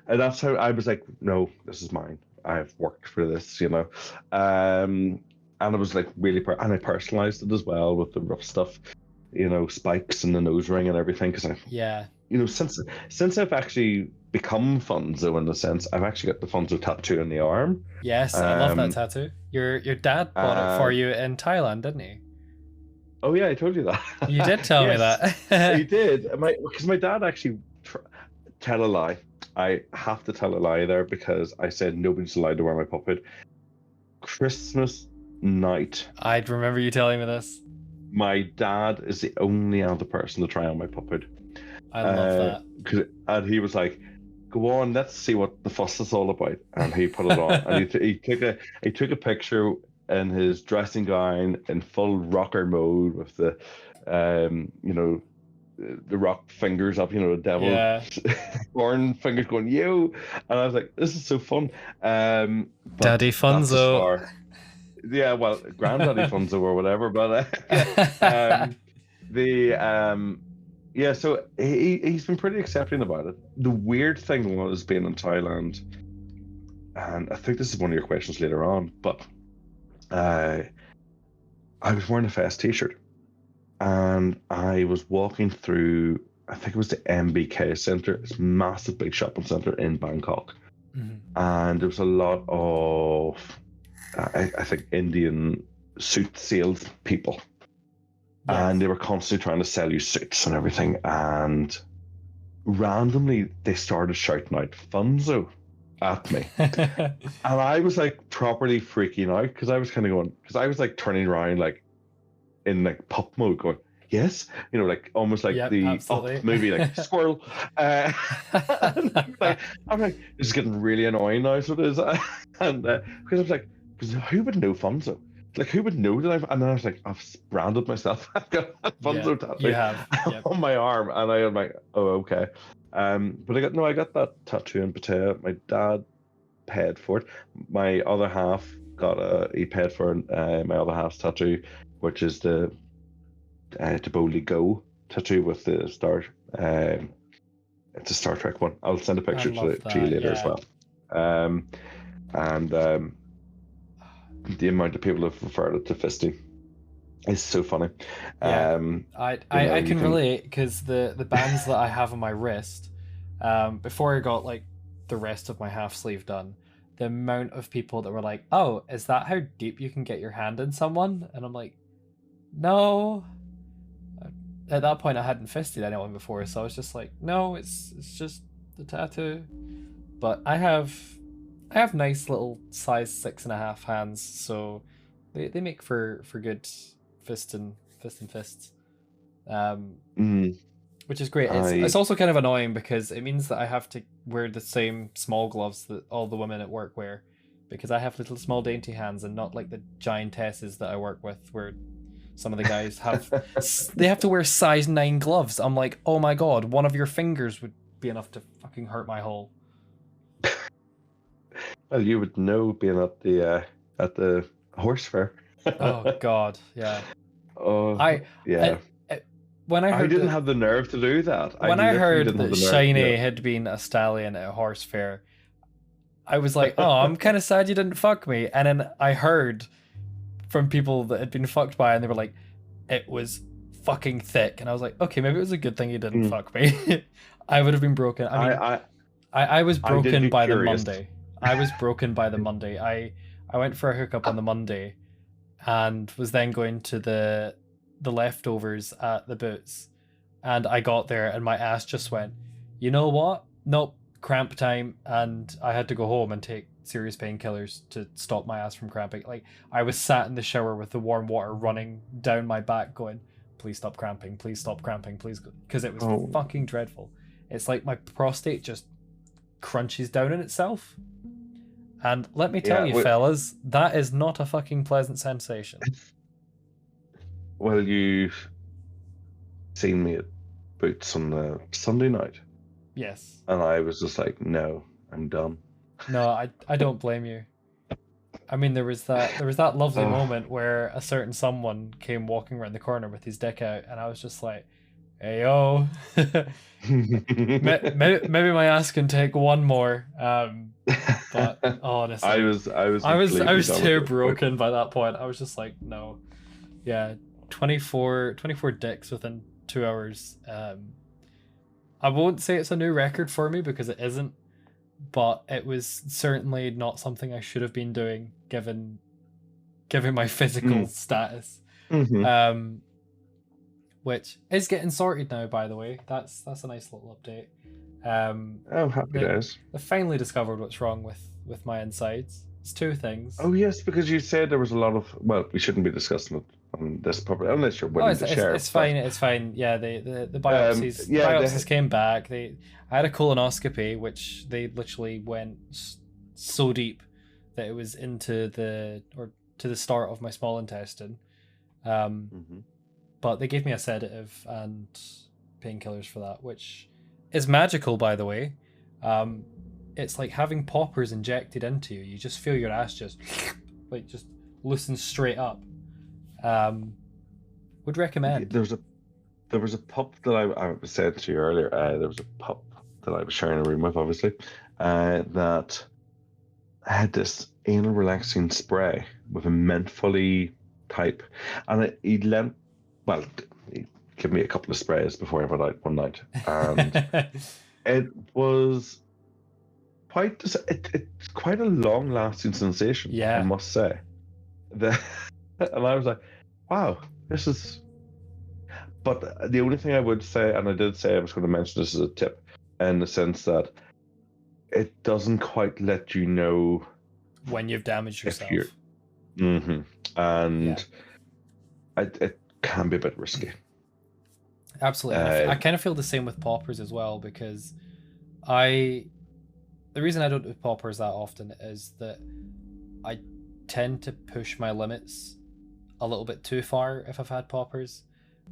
and that's how I was like, no, this is mine. I've worked for this, and it was like really, and I personalized it as well with the rough stuff, spikes and the nose ring and everything. Because Yeah. since I've actually become Funzo in a sense, I've actually got the Funzo tattoo on the arm. Yes, I love that Um, tattoo. Your dad bought it for and you in Thailand, didn't he? oh yeah, I told you You that. did tell me Yes, he that. did. Because my dad actually tell a lie. I have to tell a lie there because I said nobody's allowed to wear my puppet. Christmas night, I'd remember you telling me this. my dad is the only other person to try on my puppet. I love that. And he was like, "Go on, let's see what the fuss is all about." And he put it on, and he took a picture in his dressing gown in full rocker mode with the rock fingers up, the devil Yeah. horn fingers going, "You," and I was like, "This is so fun." But Daddy that's as Funzo. far. Yeah, well, Granddaddy Funzo or whatever, but the yeah, so he's been pretty accepting about it. The weird thing was being in Thailand, and I think this is one of your questions later on, but I was wearing a Fest t-shirt, and I was walking through, I think it was the MBK Center, this massive big shopping center in Bangkok, Mhm. and there was a lot of, I think, Indian suit sales people. Yes. And they were constantly trying to sell you suits and everything. And randomly, they started shouting out Funzo at me. And I was like properly freaking out because I was kind of going, because I was like turning around, like in like pup mode, going, yes, like almost like Yep, the absolutely. Up movie, like squirrel. And I'm like, this is getting really annoying now, so it is. And because I was like, because who would know Funzo? Like, who would know that and then I was like, I've branded myself. I've got a Yeah, Funzo you tattoo have. Yep. on my arm, and I am like, oh, okay. But I got that tattoo in Pattaya. My dad paid for it. My other half he paid for my other half's tattoo, which is the to boldly go tattoo with the star. It's a Star Trek one. I'll send a I picture love to you that. later as Yeah. well. And the amount of people have referred it to fisting is so funny. Yeah. Um, I you can can. relate because the bands that I have on my wrist, before I got like the rest of my half sleeve done, the amount of people that were like, "Oh, is that how deep you can get your hand in someone?" And I'm like, "No." At that point, I hadn't fisted anyone before, so I was just like, "No, it's just the tattoo." But I have nice little size 6.5 hands, so they make for good fists. Um, Mm, which is great. It's I also kind of annoying because it means that I have to wear the same small gloves that all the women at work wear, because I have little small dainty hands and not like the giantesses that I work with, where some of the guys they have to wear size 9 gloves. I'm like, oh my god, one of your fingers would be enough to fucking hurt my hole. well, you would know being at the horse fair. Oh god, yeah. Oh I, yeah, I when I I heard didn't that have the nerve to do that. I when I literally heard didn't have that the nerve. Shiny had been a stallion at a horse fair, I was like, oh, I'm kind of sad you didn't fuck me. And then I heard from people that had been fucked by, and they were like, it was fucking thick. And I was like, okay, maybe it was a good thing you didn't Mm. fuck me. I would have been broken. I mean, I I was I did broken get by the curious. Monday. I was broken by the Monday. I went for a hookup on the Monday and was then going to the leftovers at the Boots. And I got there and my ass just went, you know what? Nope, cramp time. And I had to go home and take serious painkillers to stop my ass from cramping. Like, I was sat in the shower with the warm water running down my back going, please stop cramping, please. Because it was Oh fucking dreadful. It's like my prostate just crunches down in itself. And let me tell yeah. you, fellas, that is not a fucking pleasant sensation. Well, you've seen me at Boots on the Sunday night, Yes. and I was just like, no, I'm done. No, I don't blame you. I mean, there was that lovely Oh, moment where a certain someone came walking around the corner with his dick out, and I was just like, Ayo. Maybe my ass can take one more. But honestly, I was I completely was done at too this point. broken by that point. I was just like, no. Yeah, 24 dicks within 2 hours. I won't say it's a new record for me because it isn't, but it was certainly not something I should have been doing given my physical Mm. status. Hmm. Um, which is getting sorted now, by the way. That's a nice little update. Oh, happy They days. they finally discovered what's wrong with my insides. It's two things. Oh yes, because you said there was a lot of. Well, we shouldn't be discussing it on this public unless you're Oh, willing to share. it's But fine. It's fine. Yeah, the biopsies yeah, came back. I had a colonoscopy, which they literally went so deep that it was into to the start of my small intestine. Um, Mhm. but they gave me a sedative and painkillers for that, which is magical, by the way. Um, it's like having poppers injected into you. You just feel your ass just like just loosen straight up. Um, would recommend. There was a pup that I said to you earlier. There was a pup that I was sharing a room with, obviously, that had this anal relaxing spray with a mentholly type, and he lent. Well, he gave me a couple of sprays before I went out one night, and it was it's quite a long lasting sensation, I Yeah. must say. The, and I was like, wow, this is. But the only thing I would say, and I did say I was going to mention this as a tip, in the sense that it doesn't quite let you know When you've damaged if yourself. you're. Mm-hmm. And it can be a bit risky. Absolutely. I kind of feel the same with poppers as well, because the reason I don't do poppers that often is that I tend to push my limits a little bit too far if I've had poppers.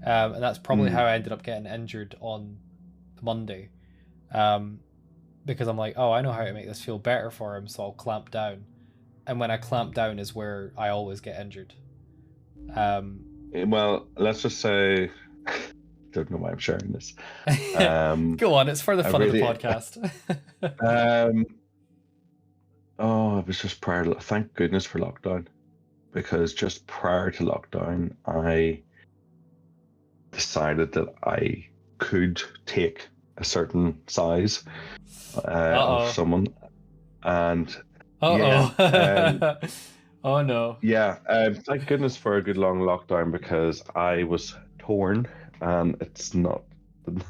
And that's probably how I ended up getting injured on Monday. Because I'm like, oh, I know how to make this feel better for him, so I'll clamp down. And when I clamp down is where I always get injured. Well, let's just say, don't know why I'm sharing this. Go on, it's for the fun of the podcast. Oh, it was just prior to, thank goodness for lockdown, because just prior to lockdown, I decided that I could take a certain size of someone, and oh no. Yeah, thank goodness for a good long lockdown, because I was torn, and it's not. It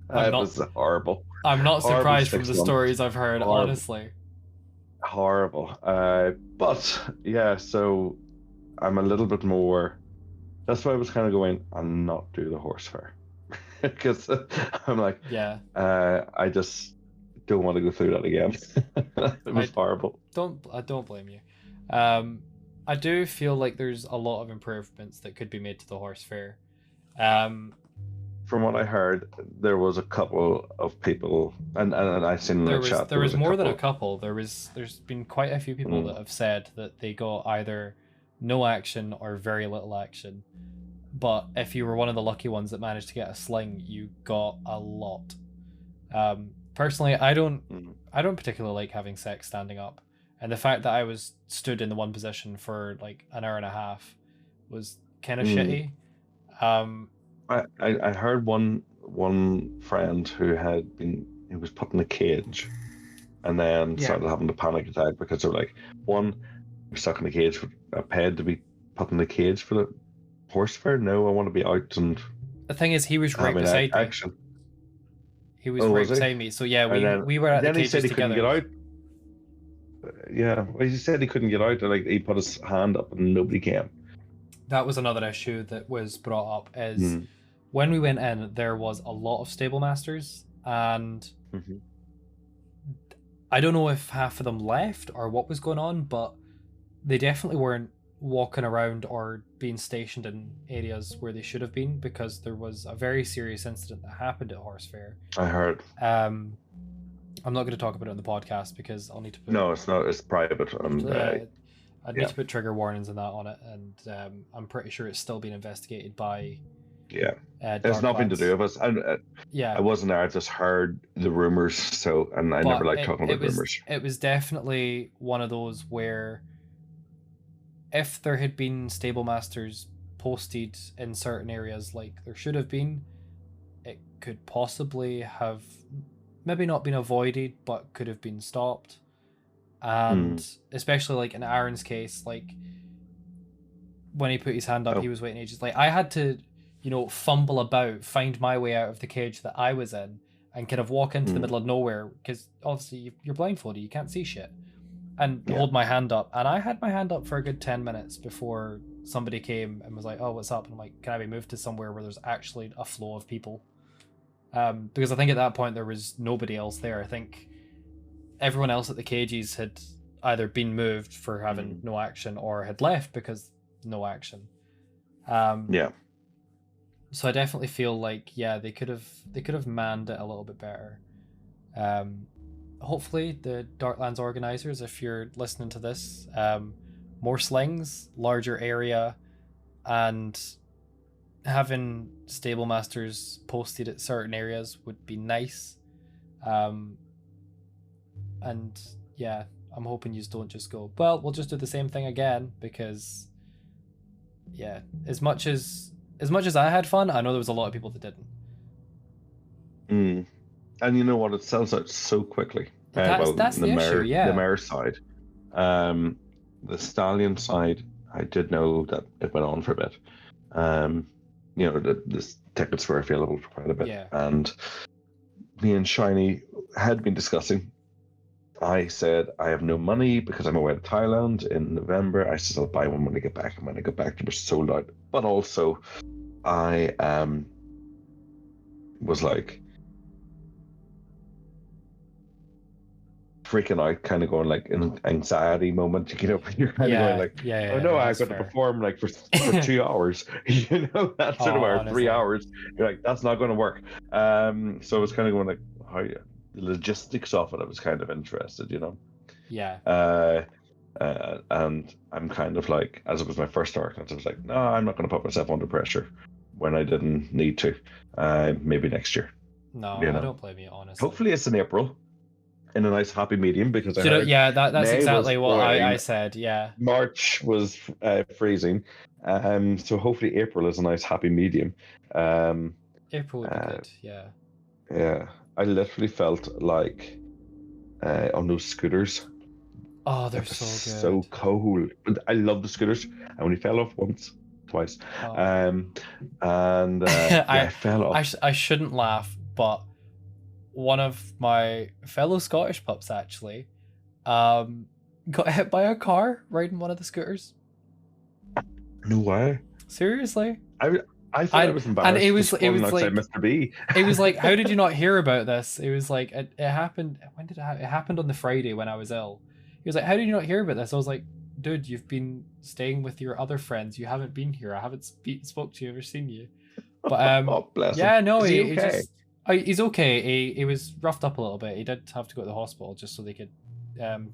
was horrible. I'm not Horrible surprised from 6 the months. stories I've heard, Horrible. honestly. Horrible. But yeah, so I'm a little bit more. That's why I was kind of going and not do the horse fair, because I'm like, yeah, I just don't want to go through that again. It was horrible. I don't blame you. I do feel like there's a lot of improvements that could be made to the horse fair. From what I heard, there was a couple of people, and I seen in the chat. There was more than a couple. There's been quite a few people that have said that they got either no action or very little action. But if you were one of the lucky ones that managed to get a sling, you got a lot. Personally, I don't particularly like having sex standing up, and the fact that I was stood in the one position for like an hour and a half was kind of shitty. I heard one friend who was put in a cage, and then started having a panic attack because they were like, one, you're stuck in a cage, paid to be put in a cage for the horse fair. No, I want to be out. And the thing is, he was right beside me. He was right beside me. So yeah, we were at the cages together. Couldn't get out. Yeah, well, he said he couldn't get out. Like, he put his hand up and nobody came. That was another issue that was brought up. Is when we went in, there was a lot of stable masters, and I don't know if half of them left or what was going on, but they definitely weren't walking around or being stationed in areas where they should have been, because there was a very serious incident that happened at Horse Fair. I heard. I'm not going to talk about it on the podcast because I'll need to put... No, it's not. It's private. I'd need to put trigger warnings and that on it, and I'm pretty sure it's still being investigated by Yeah. It's nothing to Darklands. do with us. I Yeah, wasn't there. I just heard the rumors. So, and I never but like it, talking it about was rumors. it was definitely one of those where if there had been stable masters posted in certain areas like there should have been, it could possibly have maybe not been avoided, but could have been stopped. Mm. And especially like in Aaron's case, like when he put his hand up, Oh, he was waiting ages. Like I had to, fumble about, find my way out of the cage that I was in, and kind of walk into the mm. middle of nowhere because obviously you're blindfolded, you can't see shit, and Yeah. hold my hand up. And I had my hand up for a good 10 minutes before somebody came and was like, "Oh, what's up?" And I'm like, "Can I be moved to somewhere where there's actually a flow of people?" Because I think at that point there was nobody else there. I think everyone else at the cages had either been moved for having Mm. no action or had left because no action. Um, Yeah. so I definitely feel like they could have manned it a little bit better. Um, hopefully the Darklands organizers, if you're listening to this, more slings, larger area, and having stable masters posted at certain areas would be nice. Um, and yeah, I'm hoping you don't just go, well, we'll just do the same thing again because yeah, as much as I had fun, I know there was a lot of people that didn't. Mm. And you know what? It sells out so quickly. That's Well, that's the issue, the yeah. mare side, um, the stallion side. I did know that it went on for a bit. Um, the tickets were available for quite a bit, Yeah. and me and Shiny had been discussing. I said I have no money because I'm away to Thailand in November. I said I'll buy one when I get back, and when I get back, they were sold out. But also, I was like freaking out, kind of going like in an anxiety moment. You're kind of going Yeah, like, yeah, oh yeah, no, no, I've that's got to fair. perform like for 2 hours. That Oh, sort of hour, three honestly. hours. You're like, that's not going to work. So I was kind of going like, how the logistics of it. I was kind of interested. Yeah. Uh, and I'm kind of like, as it was my first Darklands, I was like, no, I'm not going to put myself under pressure when I didn't need to. Maybe next year. No, You I know, don't blame you, honestly. hopefully it's in April in a nice happy medium because I heard Yeah, that's May was exactly what I boiling, said. Yeah. March was freezing. So hopefully April is a nice happy medium. Um, April would be uh, good. Yeah. yeah, I literally felt like on those scooters, Oh, they're it was so so good. cold. And I love the scooters. I only fell off once, twice, Oh. um, and yeah, I I fell off. I shouldn't laugh, but one of my fellow Scottish pups actually um got hit by a car riding one of the scooters. No way. Seriously. I I thought I And was and it embarrassed was just it falling was outside like Mr. B. it was like, how did you not hear about this? It was like it happened. When did it happen? It happened on the Friday when I was ill. He was like, how did you not hear about this? I was like, dude, you've been staying with your other friends. You haven't been here. I haven't spoke to you or seen you. But Oh, bless him. yeah, no, Is he he okay? just he's okay. He was roughed up a little bit. He did have to go to the hospital just so they could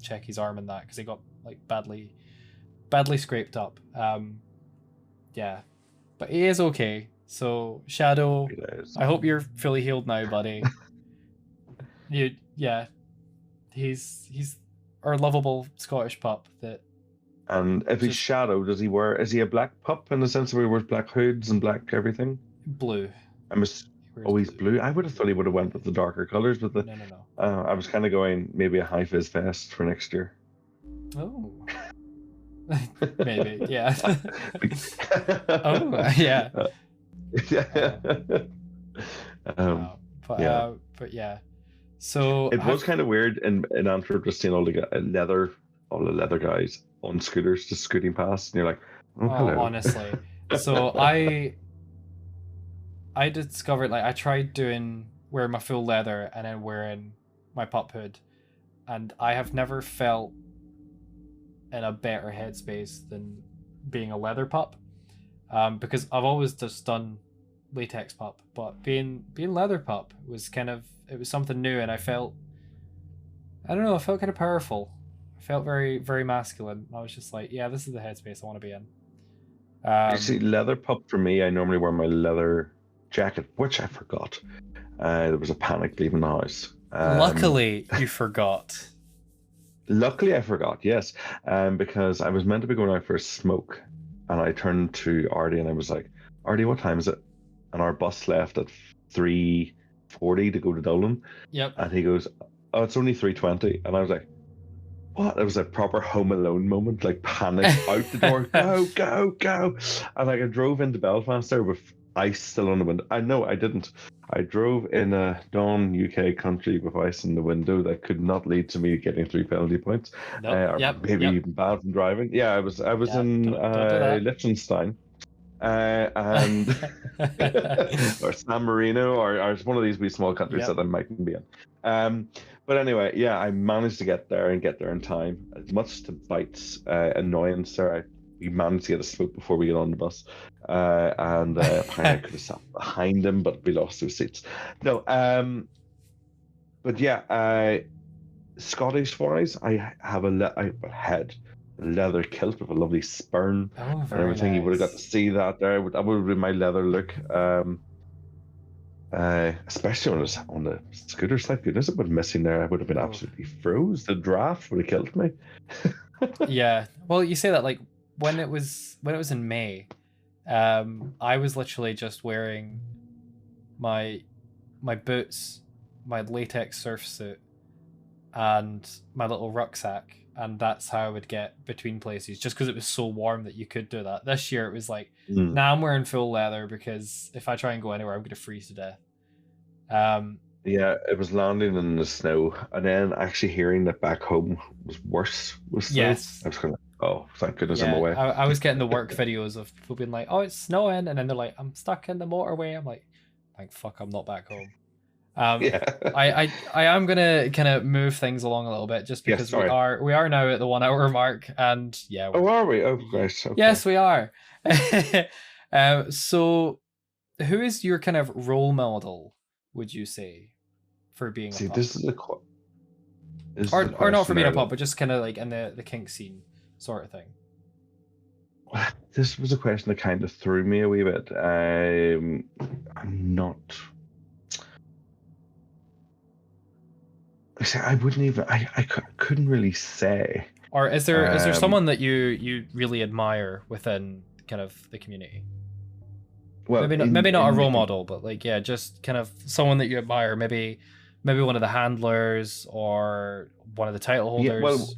check his arm and that because he got like badly scraped up. Yeah, but he is okay. So Shadow, He is. I hope you're fully healed now, buddy. Yeah, he's our lovable Scottish pup that And if he's just Shadow, is he a black pup in the sense where he wears black hoods and black everything? blue. I'm a, He wears oh, he's blue. blue. I would have thought he would have went with the darker colors, but No. I was kind of going maybe a high vis vest for next year. Oh, maybe. Yeah. Oh, yeah. Yeah. um, No, yeah. but yeah. So It was have kind of weird in Antwerp just seeing all the leather guys on scooters just scooting past, and you're like, oh, hello. honestly. So I discovered, like, I tried doing wearing my full leather and then wearing my pup hood, and I have never felt in a better headspace than being a leather pup. Because I've always just done latex pup, but being leather pup was it was something new, and I don't know, I felt kind of powerful. I felt very very masculine. I was just like, yeah, this is the headspace I want to be in. You see, leather pup for me, I normally wear my leather jacket, which I forgot. There was a panic leaving the house. Luckily, you forgot. Luckily, I forgot, yes, because I was meant to be going out for a smoke, and I turned to Artie and I was like, Artie, what time is it? And our bus left at 3:40 to go to Dublin. Yep. And he goes, oh, it's only 3:20. And I was like, what? It was a proper Home Alone moment, like panic out the door, go, go, go. And like I drove into Belfast there with ice still on the window. I know I didn't. I drove in a non-UK country with ice in the window that could not lead to me getting 3 penalty points, or maybe even banned from driving. Yeah, I was in don't do that. Liechtenstein, and or San Marino, or one of these wee small countries that I mightn't be in. But anyway, yeah, I managed to get there in time. As much to Bite's annoyance there, we managed to get a smoke before we get on the bus. And apparently I could have sat behind him, but we lost those seats. No, but yeah, Scottish wise, I have a leather kilt with a lovely spurn and everything. Nice. You would have got to see that there. That would have been my leather look. Especially on the scooter side, goodness, it would have been missing there. I would have been absolutely froze. The draft would have killed me. Yeah, well, you say that like when it was in May, I was literally just wearing my boots, my latex surf suit, and my little rucksack, and that's how I would get between places, just because it was so warm that you could do that. This year it was like, nah, I'm wearing full leather because if I try and go anywhere, I'm gonna freeze to death. Yeah, it was landing in the snow, and then actually hearing that back home was worse. Yes. I was kind of like, oh, thank goodness I'm away. I was getting the work videos of people being like, oh, it's snowing, and then they're like, I'm stuck in the motorway. I'm like, thank fuck, I'm not back home. I am gonna kind of move things along a little bit, just because we are now at the 1 hour mark, and yeah. Are we? Oh, great. Okay. Yes, we are. So, who is your kind of role model, would you say, for being a pup? This is or not for being a pup, but just kind of like in the kink scene sort of thing. This was a question that kind of threw me a wee bit. I'm not. I wouldn't even. I couldn't really say. Or is there someone that you really admire within kind of the community? Well, maybe not a role model, but like just kind of someone that you admire. Maybe one of the handlers or one of the title holders. Yeah, well,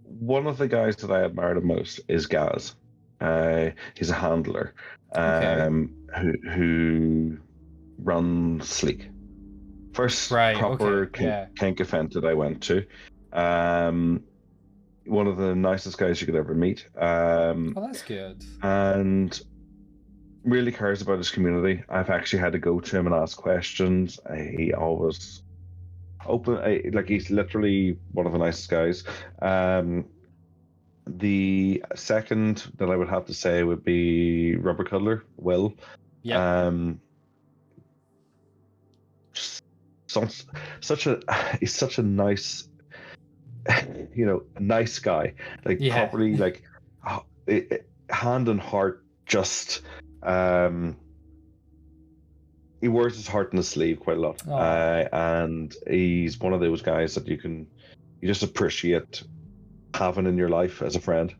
one of the guys that I admire the most is Gaz. He's a handler who runs Sleek. First proper kink event that I went to. One of the nicest guys you could ever meet. That's good. And really cares about his community. I've actually had to go to him and ask questions. He always open, like he's literally one of the nicest guys. The second that I would have to say would be Rubber Cuddler, Will. Yeah. He's such a nice, nice guy. Like properly, like hand and heart. Just he wears his heart on his sleeve quite a lot, and he's one of those guys that you just appreciate having in your life as a friend.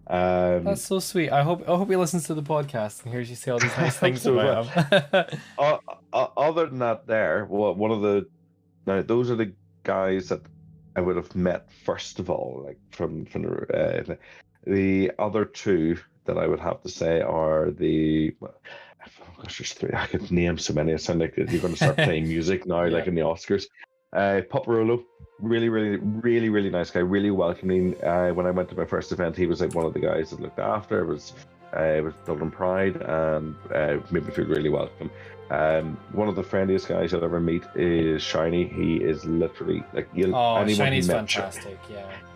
That's so sweet. I hope he listens to the podcast and hears you say all these nice things about him. Other than that, those are the guys that I would have met first of all. Like from the other two that I would have to say are there's three. I could name so many. It sounds like you're going to start playing music now, like in the Oscars. Paparolo, really, really, really, really nice guy, really welcoming. When I went to my first event, he was like one of the guys that looked after. It was Dublin Pride, and made me feel really welcome. One of the friendliest guys you'll ever meet is Shiny. He is literally like Shiny's fantastic.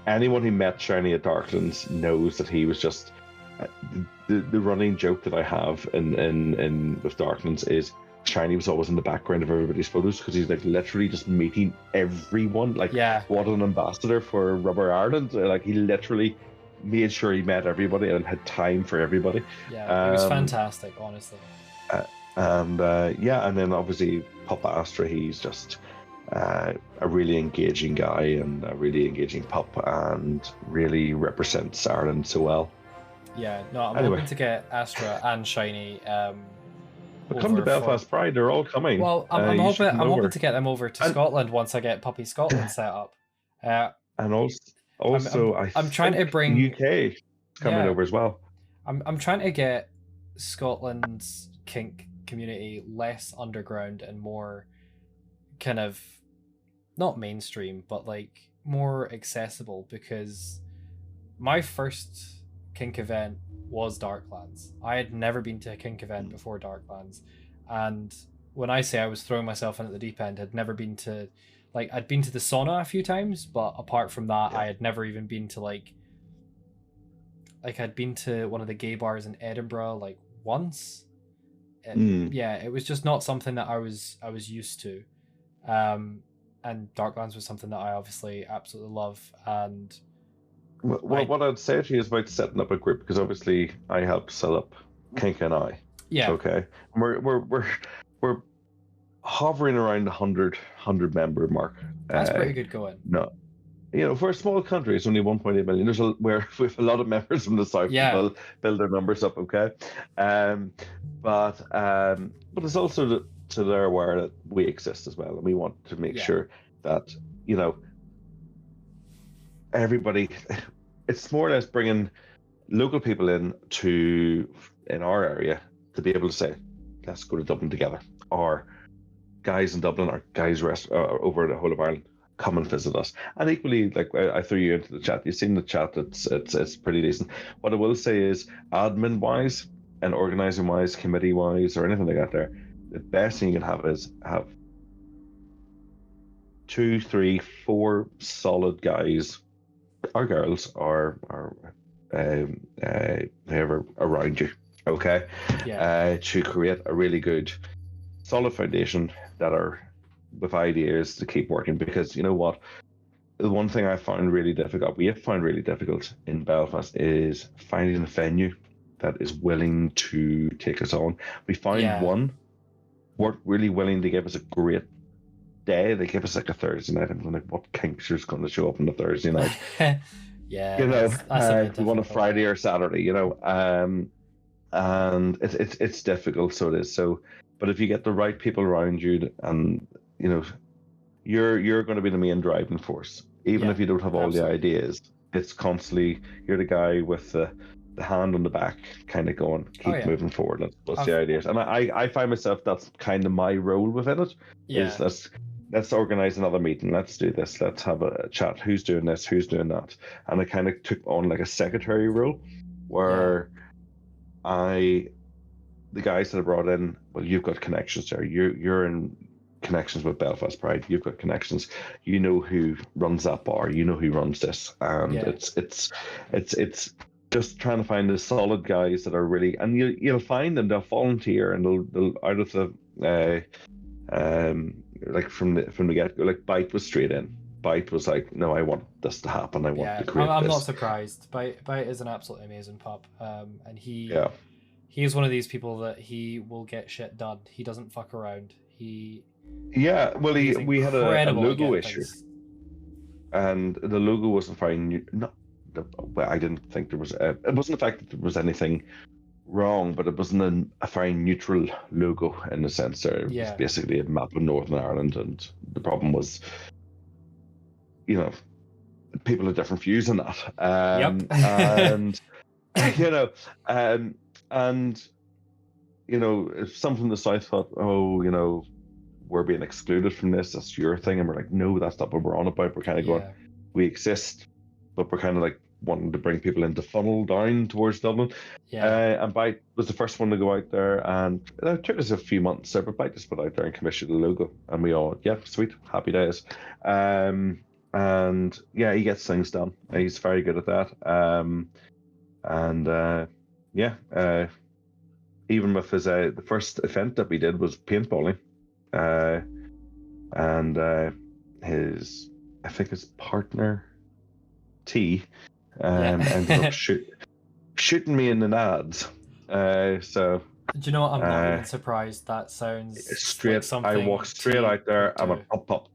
Anyone who met Shiny at Darklands knows that he was just the running joke that I have in with Darklands is Shiny was always in the background of everybody's photos because he's like literally just meeting everyone. Like what an ambassador for Rubber Ireland. Like he literally made sure he met everybody and had time for everybody. Yeah, it was fantastic, honestly. Uh, and then obviously Pup Astra, he's just a really engaging guy and a really engaging pup, and really represents Ireland so well. Yeah, no, I'm Anyway, hoping to get Astra and Shiny but come to over for. Belfast Pride, they're all coming. Well, I'm You should hoping come I'm over. hoping to get them over to And, Scotland once I get Puppy Scotland set up. Uh, and I'm I'm also, I I'm trying to think the bring. UK is coming Yeah, over as well. I'm trying to get Scotland's kink community less underground and more kind of not mainstream, but like more accessible, because my first kink event was Darklands. I had never been to a kink event before Darklands, and when I say I was throwing myself in at the deep end, I'd never been to, like, I'd been to the sauna a few times, but apart from that, Yeah. I had never even been to like I'd been to one of the gay bars in Edinburgh like once. Yeah, it was just not something that I was used to. And Darklands was something that I obviously absolutely love. And Well, what I'd say to you is about setting up a group, because obviously I helped set up Kink and I. yeah, Okay. We're hovering around the 100 member mark. that's pretty good going. No, for a small country, it's only 1.8 million. Where we have a lot of members from the south to build their numbers up. Okay, but it's also to they're aware that we exist as well, and we want to make sure that everybody. It's more or less bringing local people in our area to be able to say, let's go to Dublin together, or guys in Dublin or guys over the whole of Ireland, come and visit us. And equally, like, I threw you into the chat. You've seen the chat. It's pretty decent. What I will say is, admin wise and organizing wise, committee wise, or anything like that, there, the best thing you can have is have 2, 3, 4 solid guys or girls or whoever around you, okay, to create a really good solid foundation that are with ideas to keep working. Because you know what, the one thing we have found really difficult in Belfast is finding a venue that is willing to take us on. We found one weren't really willing to give us a great day. They give us like a Thursday night. I'm like, what kinkster's going to show up on a Thursday night? That's we want a Friday or Saturday, and it's difficult. So it is. So, but if you get the right people around you, and you're going to be the main driving force, even if you don't have all the ideas. It's constantly, you're the guy with the hand on the back, kind of going, keep moving forward. Let's the ideas. And I find myself, that's kind of my role within it. Is let's organize another meeting. Let's do this. Let's have a chat. Who's doing this? Who's doing that? And I kind of took on like a secretary role, where the guys that I brought in, well, you've got connections there. You're in connections with Belfast Pride. You've got connections. You know who runs that bar. You know who runs this. And it's just trying to find the solid guys that are really, and you'll find them. They'll volunteer, and they'll out of the like from the get go. Like Bite was straight in. Bite was like, no, I want this to happen. I want to create I'm this. not surprised. Bite is an absolutely amazing pup. And he is one of these people that he will get shit done. He doesn't fuck around. We had a logo issue, and the logo wasn't very I didn't think there was it wasn't the fact that there was anything wrong, but it wasn't a very neutral logo in the sense there. It was basically a map of Northern Ireland, and the problem was, people have different views on that. And if some from the south thought, we're being excluded from this, that's your thing, and we're like, no, that's not what we're on about. We're kind of going, we exist, but we're kind of like wanting to bring people into funnel down towards Dublin. And Bite was the first one to go out there, and it took us a few months, but Bite just put out there and commissioned the logo, and we all, sweet, happy days. And he gets things done. He's very good at that. Even with his the first event that we did was paintballing. And I think his partner T Ended up Yeah. shooting me in the nads. So Do you know what? I'm not uh, even surprised. That sounds like straight, I walked something straight T out there. would I'm a do. pop pop.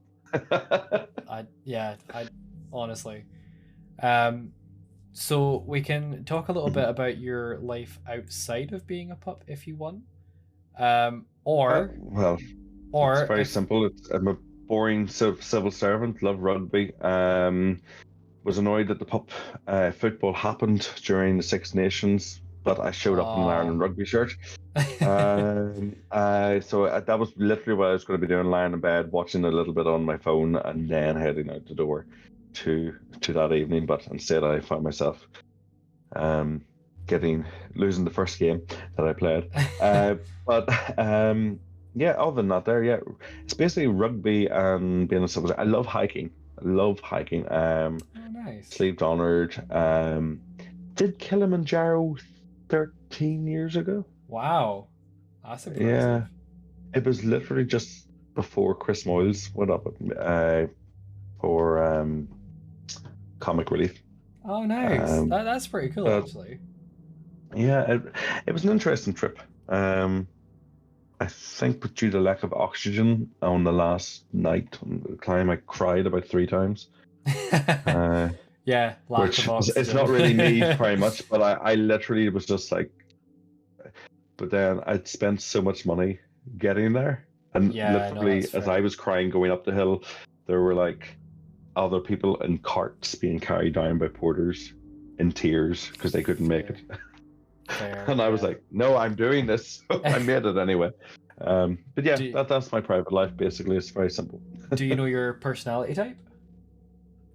I honestly. Um, so we can talk a little bit about your life outside of being a pup if you want. Or Well, it's or very if simple. I'm a boring civil servant. Love rugby. Was annoyed that the pup football happened during the Six Nations, but I showed up in an oh Ireland rugby shirt. So that was literally what I was going to be doing, lying in bed, watching a little bit on my phone, and then heading out the door to that evening. But instead, I found myself um, losing the first game that I played. But yeah, other than that, it's basically rugby and being a civil. I love hiking. I love hiking. oh nice. Sleeved honored. Did Kilimanjaro 13 years ago. Wow, that's Yeah, impressive. it was literally just before Chris Moyles went up for comic relief. Oh nice. Um, That's pretty cool but actually. yeah, it was an interesting trip. I think, but due to lack of oxygen on the last night on the climb, I cried about 3 times. Uh, Yeah, lack which of it's not oxygen. really me very much, but I literally was just like, but then I'd spent so much money getting there, and Yeah, no, literally that's as I fair. was crying going up the hill, there were like other people in carts being carried down by porters in tears because they couldn't make it. Fair. Fair, And I was yeah. like, no, I'm doing this. I made it anyway. But yeah, do that's my private life basically. It's very simple. do you know your personality type?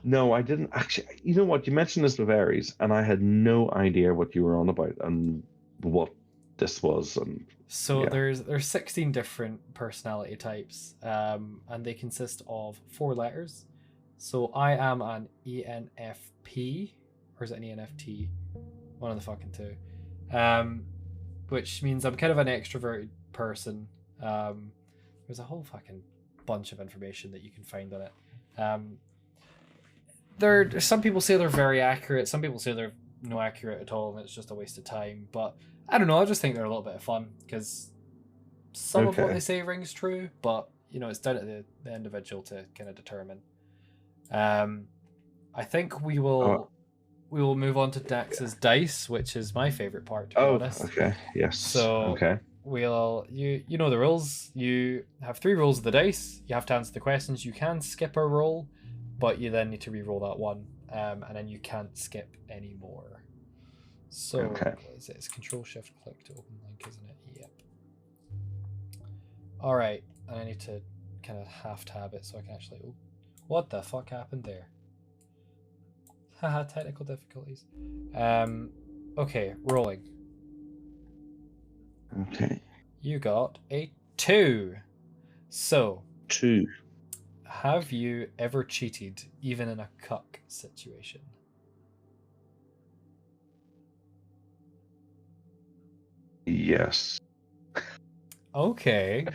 No, I didn't actually. You know what? You mentioned this with Aries, and I had no idea what you were on about and what this was. And So yeah, there's 16 different personality types, and they consist of 4 letters. So I am an ENFP, or is it an ENFT? One of the fucking two. Um, which means I'm kind of an extroverted person. There's a whole fucking bunch of information that you can find on it. Um, some people say they're very accurate. Some people say they're no accurate at all, and it's just a waste of time. But I don't know. I just think they're a little bit of fun because some of what okay. they say rings true, but it's down to the individual to kind of determine. Um, I think Oh, we will move on to Dax's dice, which is my favorite part, to be oh, honest. okay. Yes. So Okay. you know the rules. You have 3 rolls of the dice. You have to answer the questions. You can skip a roll, but you then need to re-roll that one, and then you can't skip any more. So Okay. what is it? It's Control Shift Click to open link, isn't it? Yep. All right, and I need to kind of half tab it so I can actually. Oh, what the fuck happened there? Haha, technical difficulties. Okay, rolling. Okay. You got a 2. So, 2. have you ever cheated, even in a cuck situation? Yes. Okay.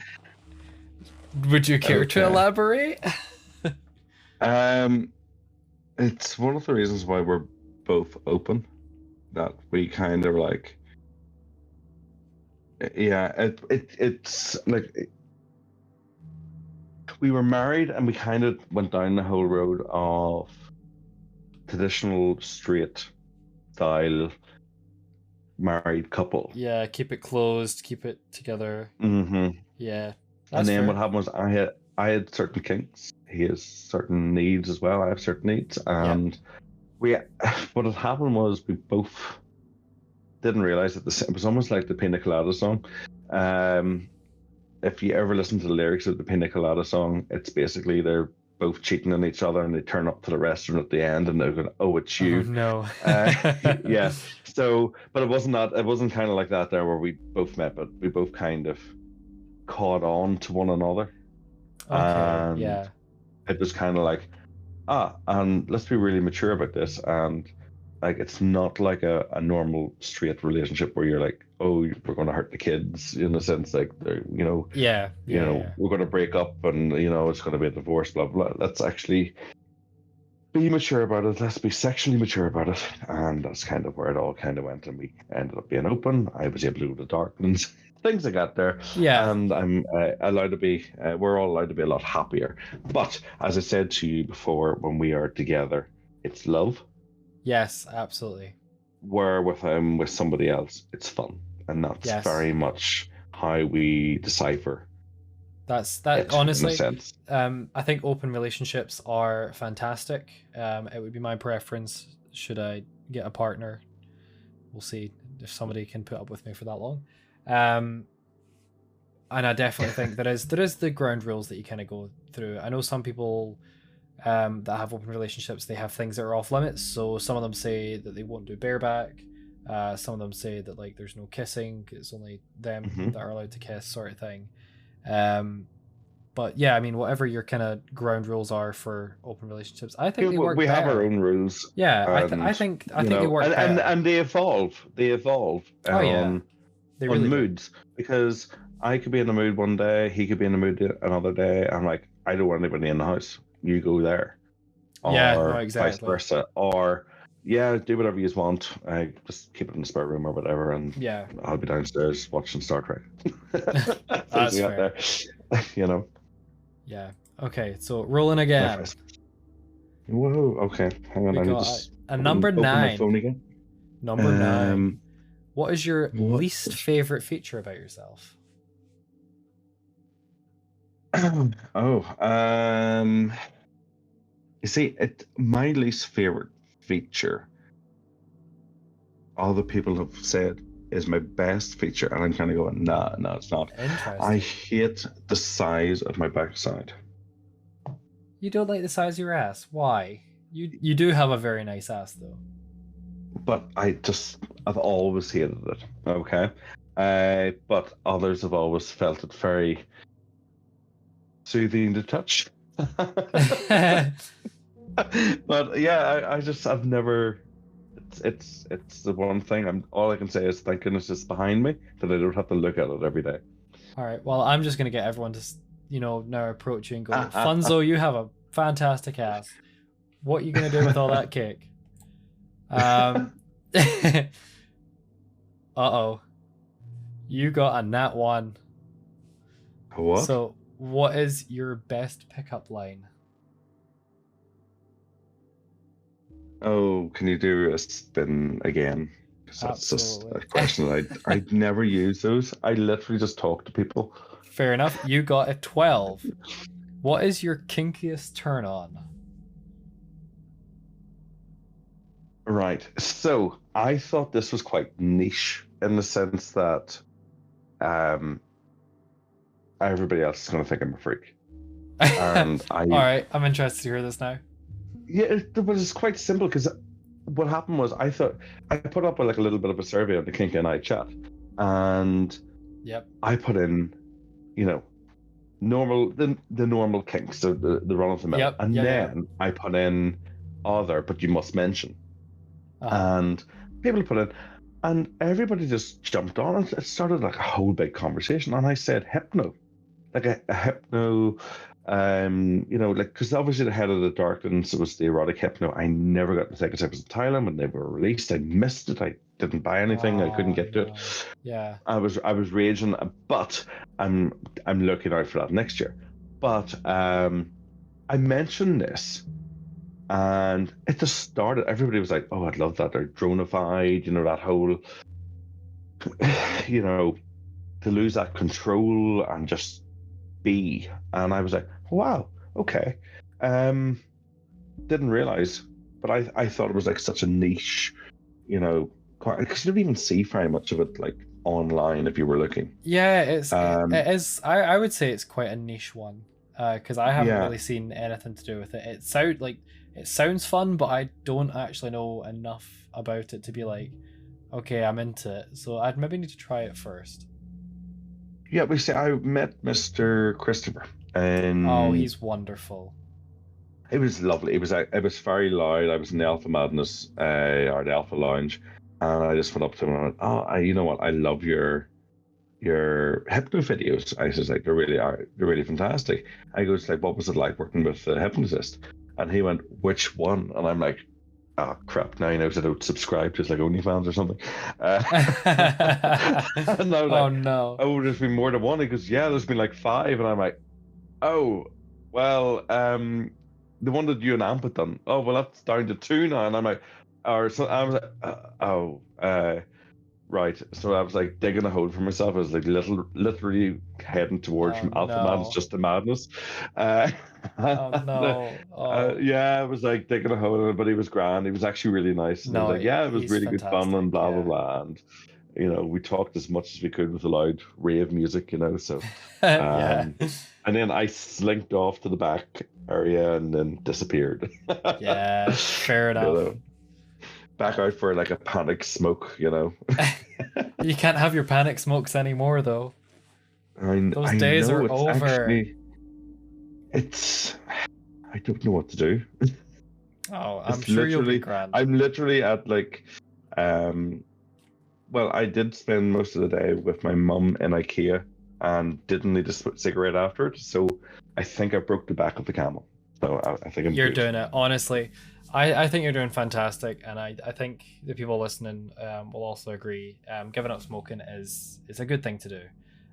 Would you care to Okay. elaborate? It's one of the reasons why we're both open. That we kind of like. Yeah. It's like we were married and we kind of went down the whole road of traditional straight style married couple. Yeah, keep it closed, keep it together. Mm-hmm. Yeah, And that's then what fair. happened was I had certain kinks. He has certain needs as well. I have certain needs, Yep. and we what had happened was we both didn't realize that it was almost like the Pina Colada song. If you ever listen to the lyrics of the Pina Colada song, it's basically they're both cheating on each other and they turn up to the restaurant at the end and they're going, "Oh, it's Oh you." no. Yeah. So, but it wasn't that. It wasn't kind of like that there where we both met, but we both kind of caught on to one another, Okay, and yeah. it was kind of like, and let's be really mature about this, and like it's not like a normal straight relationship where you're like, oh, we're going to hurt the kids in a sense, like they're Yeah, yeah, yeah. we're going to break up and it's going to be a divorce, blah blah. Let's actually be mature about it. Let's be sexually mature about it. And that's kind of where it all kind of went. And we ended up being open. I was able to go to Darklands, things I got there. Yeah. And I'm allowed to be, we're all allowed to be a lot happier. But as I said to you before, when we are together, it's love. Yes, absolutely. Where with somebody else, it's fun. And that's very much how we decipher. That it, honestly, in a sense. I think open relationships are fantastic. It would be my preference should I get a partner. We'll see if somebody can put up with me for that long. And I definitely think there is the ground rules that you kind of go through. I know some people that have open relationships, they have things that are off limits. So some of them say that they won't do bareback. Some of them say that like there's no kissing. It's only them that are allowed to kiss, sort of thing. But yeah, I mean, whatever your kind of ground rules are for open relationships, I think they work. We have better. our own rules. Yeah, I think they work and they evolve. They evolve. Oh yeah, they really on moods, because I could be in a mood one day, he could be in a mood another day. I'm like, I don't want anybody in the house. You go there. Or no, exactly. vice versa. Or yeah, do whatever you want. I just keep it in the spare room or whatever, and yeah, I'll be downstairs watching Star Trek. That's fair. There, you know. Yeah. Okay. So rolling again. Whoa. Okay. Hang on. We I need got to a number open 9. my phone again. Number 9. What is your least favorite feature about yourself? You see, my least favorite feature, all the people have said, is my best feature, and I'm kind of going, no, it's not. I hate the size of my backside. You don't like the size of your ass? Why? You do have a very nice ass, though. But I've always hated it. Okay, but others have always felt it very soothing to touch. But yeah, I've never. It's the one thing. All I can say is thank goodness it's behind me, that I don't have to look at it every day. All right. Well, I'm just gonna get everyone to now approach you and go, Funzo, you have a fantastic ass. What are you gonna do with all that cake? Uh-oh. You got a nat 1. What? So what is your best pickup line? Oh, can you do a spin again? Because that's just a question I'd never use those. I literally just talk to people. Fair enough. You got a 12. What is your kinkiest turn on? Right. So I thought this was quite niche in the sense that everybody else is going to think I'm a freak. And All right, I'm interested to hear this now. Yeah, but it's quite simple, because what happened was I thought I put up like a little bit of a survey on the Kink and I chat, and I put in, normal the normal kinks, so the run of the mill, and then I put in other, but you must mention, and people put in, and everybody just jumped on, and it started like a whole big conversation, and I said hypno, like a hypno. Because obviously the head of the Darklands was the erotic hypno. I never got the tickets. I was in Thailand when they were released. I missed it. I didn't buy anything. I couldn't get to it. Yeah. I was raging, but I'm looking out for that next year. But I mentioned this, and it just started. Everybody was like, "Oh, I'd love that." They're dronified. That whole, to lose that control and just be. And I was like, wow, okay. Didn't realize, but I thought it was like such a niche, because you don't even see very much of it like online if you were looking. Yeah, it is. I would say it's quite a niche one, because I haven't really seen anything to do with it. It sounds fun, but I don't actually know enough about it to be like, okay, I'm into it. So I'd maybe need to try it first. Yeah, we say I met Mr. Christopher. Oh, he's wonderful. It was lovely. It was very loud. I was in the Alpha Madness, or the Alpha Lounge, and I just went up to him and I went, "Oh, you know what? I love your hypno videos." I was like, they're really fantastic. I goes like, "What was it like working with a hypnotist?" And he went, "Which one?" And I'm like, "Oh crap! Now he knows I don't subscribe to his like OnlyFans or something." And I was Oh like, no. "Oh, there's been more than one." He goes, "Yeah, there's been like 5." And I'm like, "Oh, well, the one that you and Amp had done. Oh, well, that's down to 2 now." And I'm like, or so I was like, right. So I was like digging a hole for myself. I was like literally heading towards Oh from Alpha Madness no. just to madness. Uh, Oh no. Oh yeah, I was like digging a hole in it, but he was grand. He was actually really nice. And he was no. like, "Yeah, it was He's really good fun and fantastic. blah blah Yeah. blah." And we talked as much as we could with the loud rave music. So Yeah. um, and then I slinked off to the back area and then disappeared. Yeah. Fair you enough. know, back out for like a panic smoke. You can't have your panic smokes anymore, though. Those I days know are it's over. actually it's I don't know what to do. Oh, I'm It's sure you'll be literally grand. I'm literally at like um well, I did spend most of the day with my mum in IKEA and didn't need a cigarette after it, so I think I broke the back of the camel. So I think I'm You're good. doing it, honestly. I think you're doing fantastic, and I think the people listening will also agree. Giving up smoking is a good thing to do.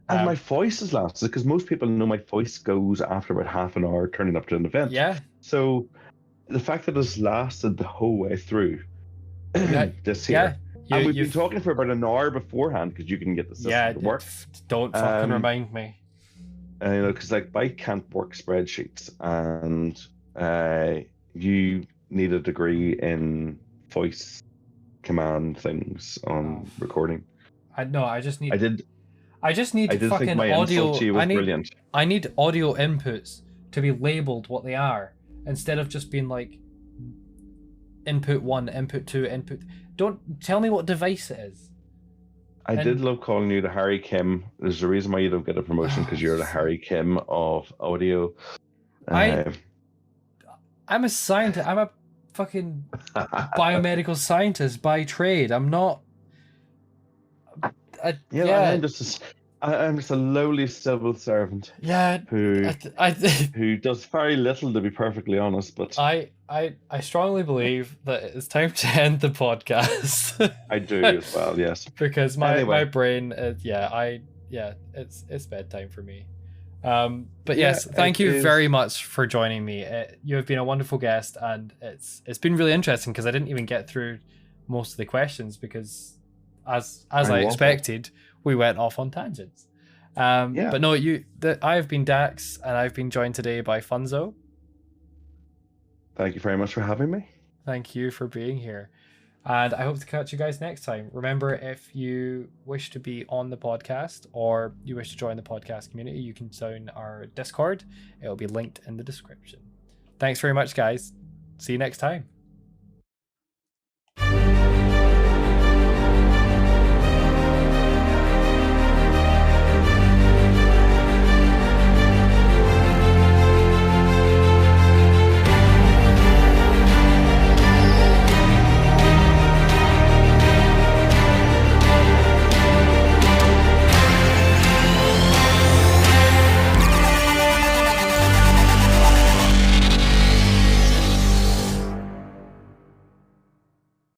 And my Um, voice has lasted because most people know my voice goes after about half an hour turning up to an event. yeah, So the fact that it's lasted the whole way through yeah, this yeah. year, and we've been You've talking for about an hour beforehand because you can get the system yeah. to work. Don't fucking Um, remind me. because like Bike can't work spreadsheets, and you need a degree in voice command things Oh, on recording. I no. I just I need. did. I just I need did think fucking my insult to audio. you was brilliant. I need audio inputs to be labeled what they are instead of just being like input 1, input 2, input. Don't tell me what device it is. I did And love calling you the Harry Kim. There's a reason why you don't get a promotion because you're the Harry Kim of audio. I I'm a scientist. I'm a fucking biomedical scientist by trade. I'm not. Yeah, and I'm just a lowly civil servant Yeah. who I, who does very little, to be perfectly honest. But I strongly believe that it's time to end the podcast. I do as well. Yes. Because my Anyway, brain it's bedtime for me. But yeah, yes, it thank you very is. much for joining me. You have been a wonderful guest, and it's been really interesting because I didn't even get through most of the questions because as I I waffle. expected, we went off on tangents. Yeah. But no, I have been Dax, and I've been joined today by Funzo. Thank you very much for having me. Thank you for being here. And I hope to catch you guys next time. Remember, if you wish to be on the podcast or you wish to join the podcast community, you can join our Discord. It'll be linked in the description. Thanks very much, guys. See you next time.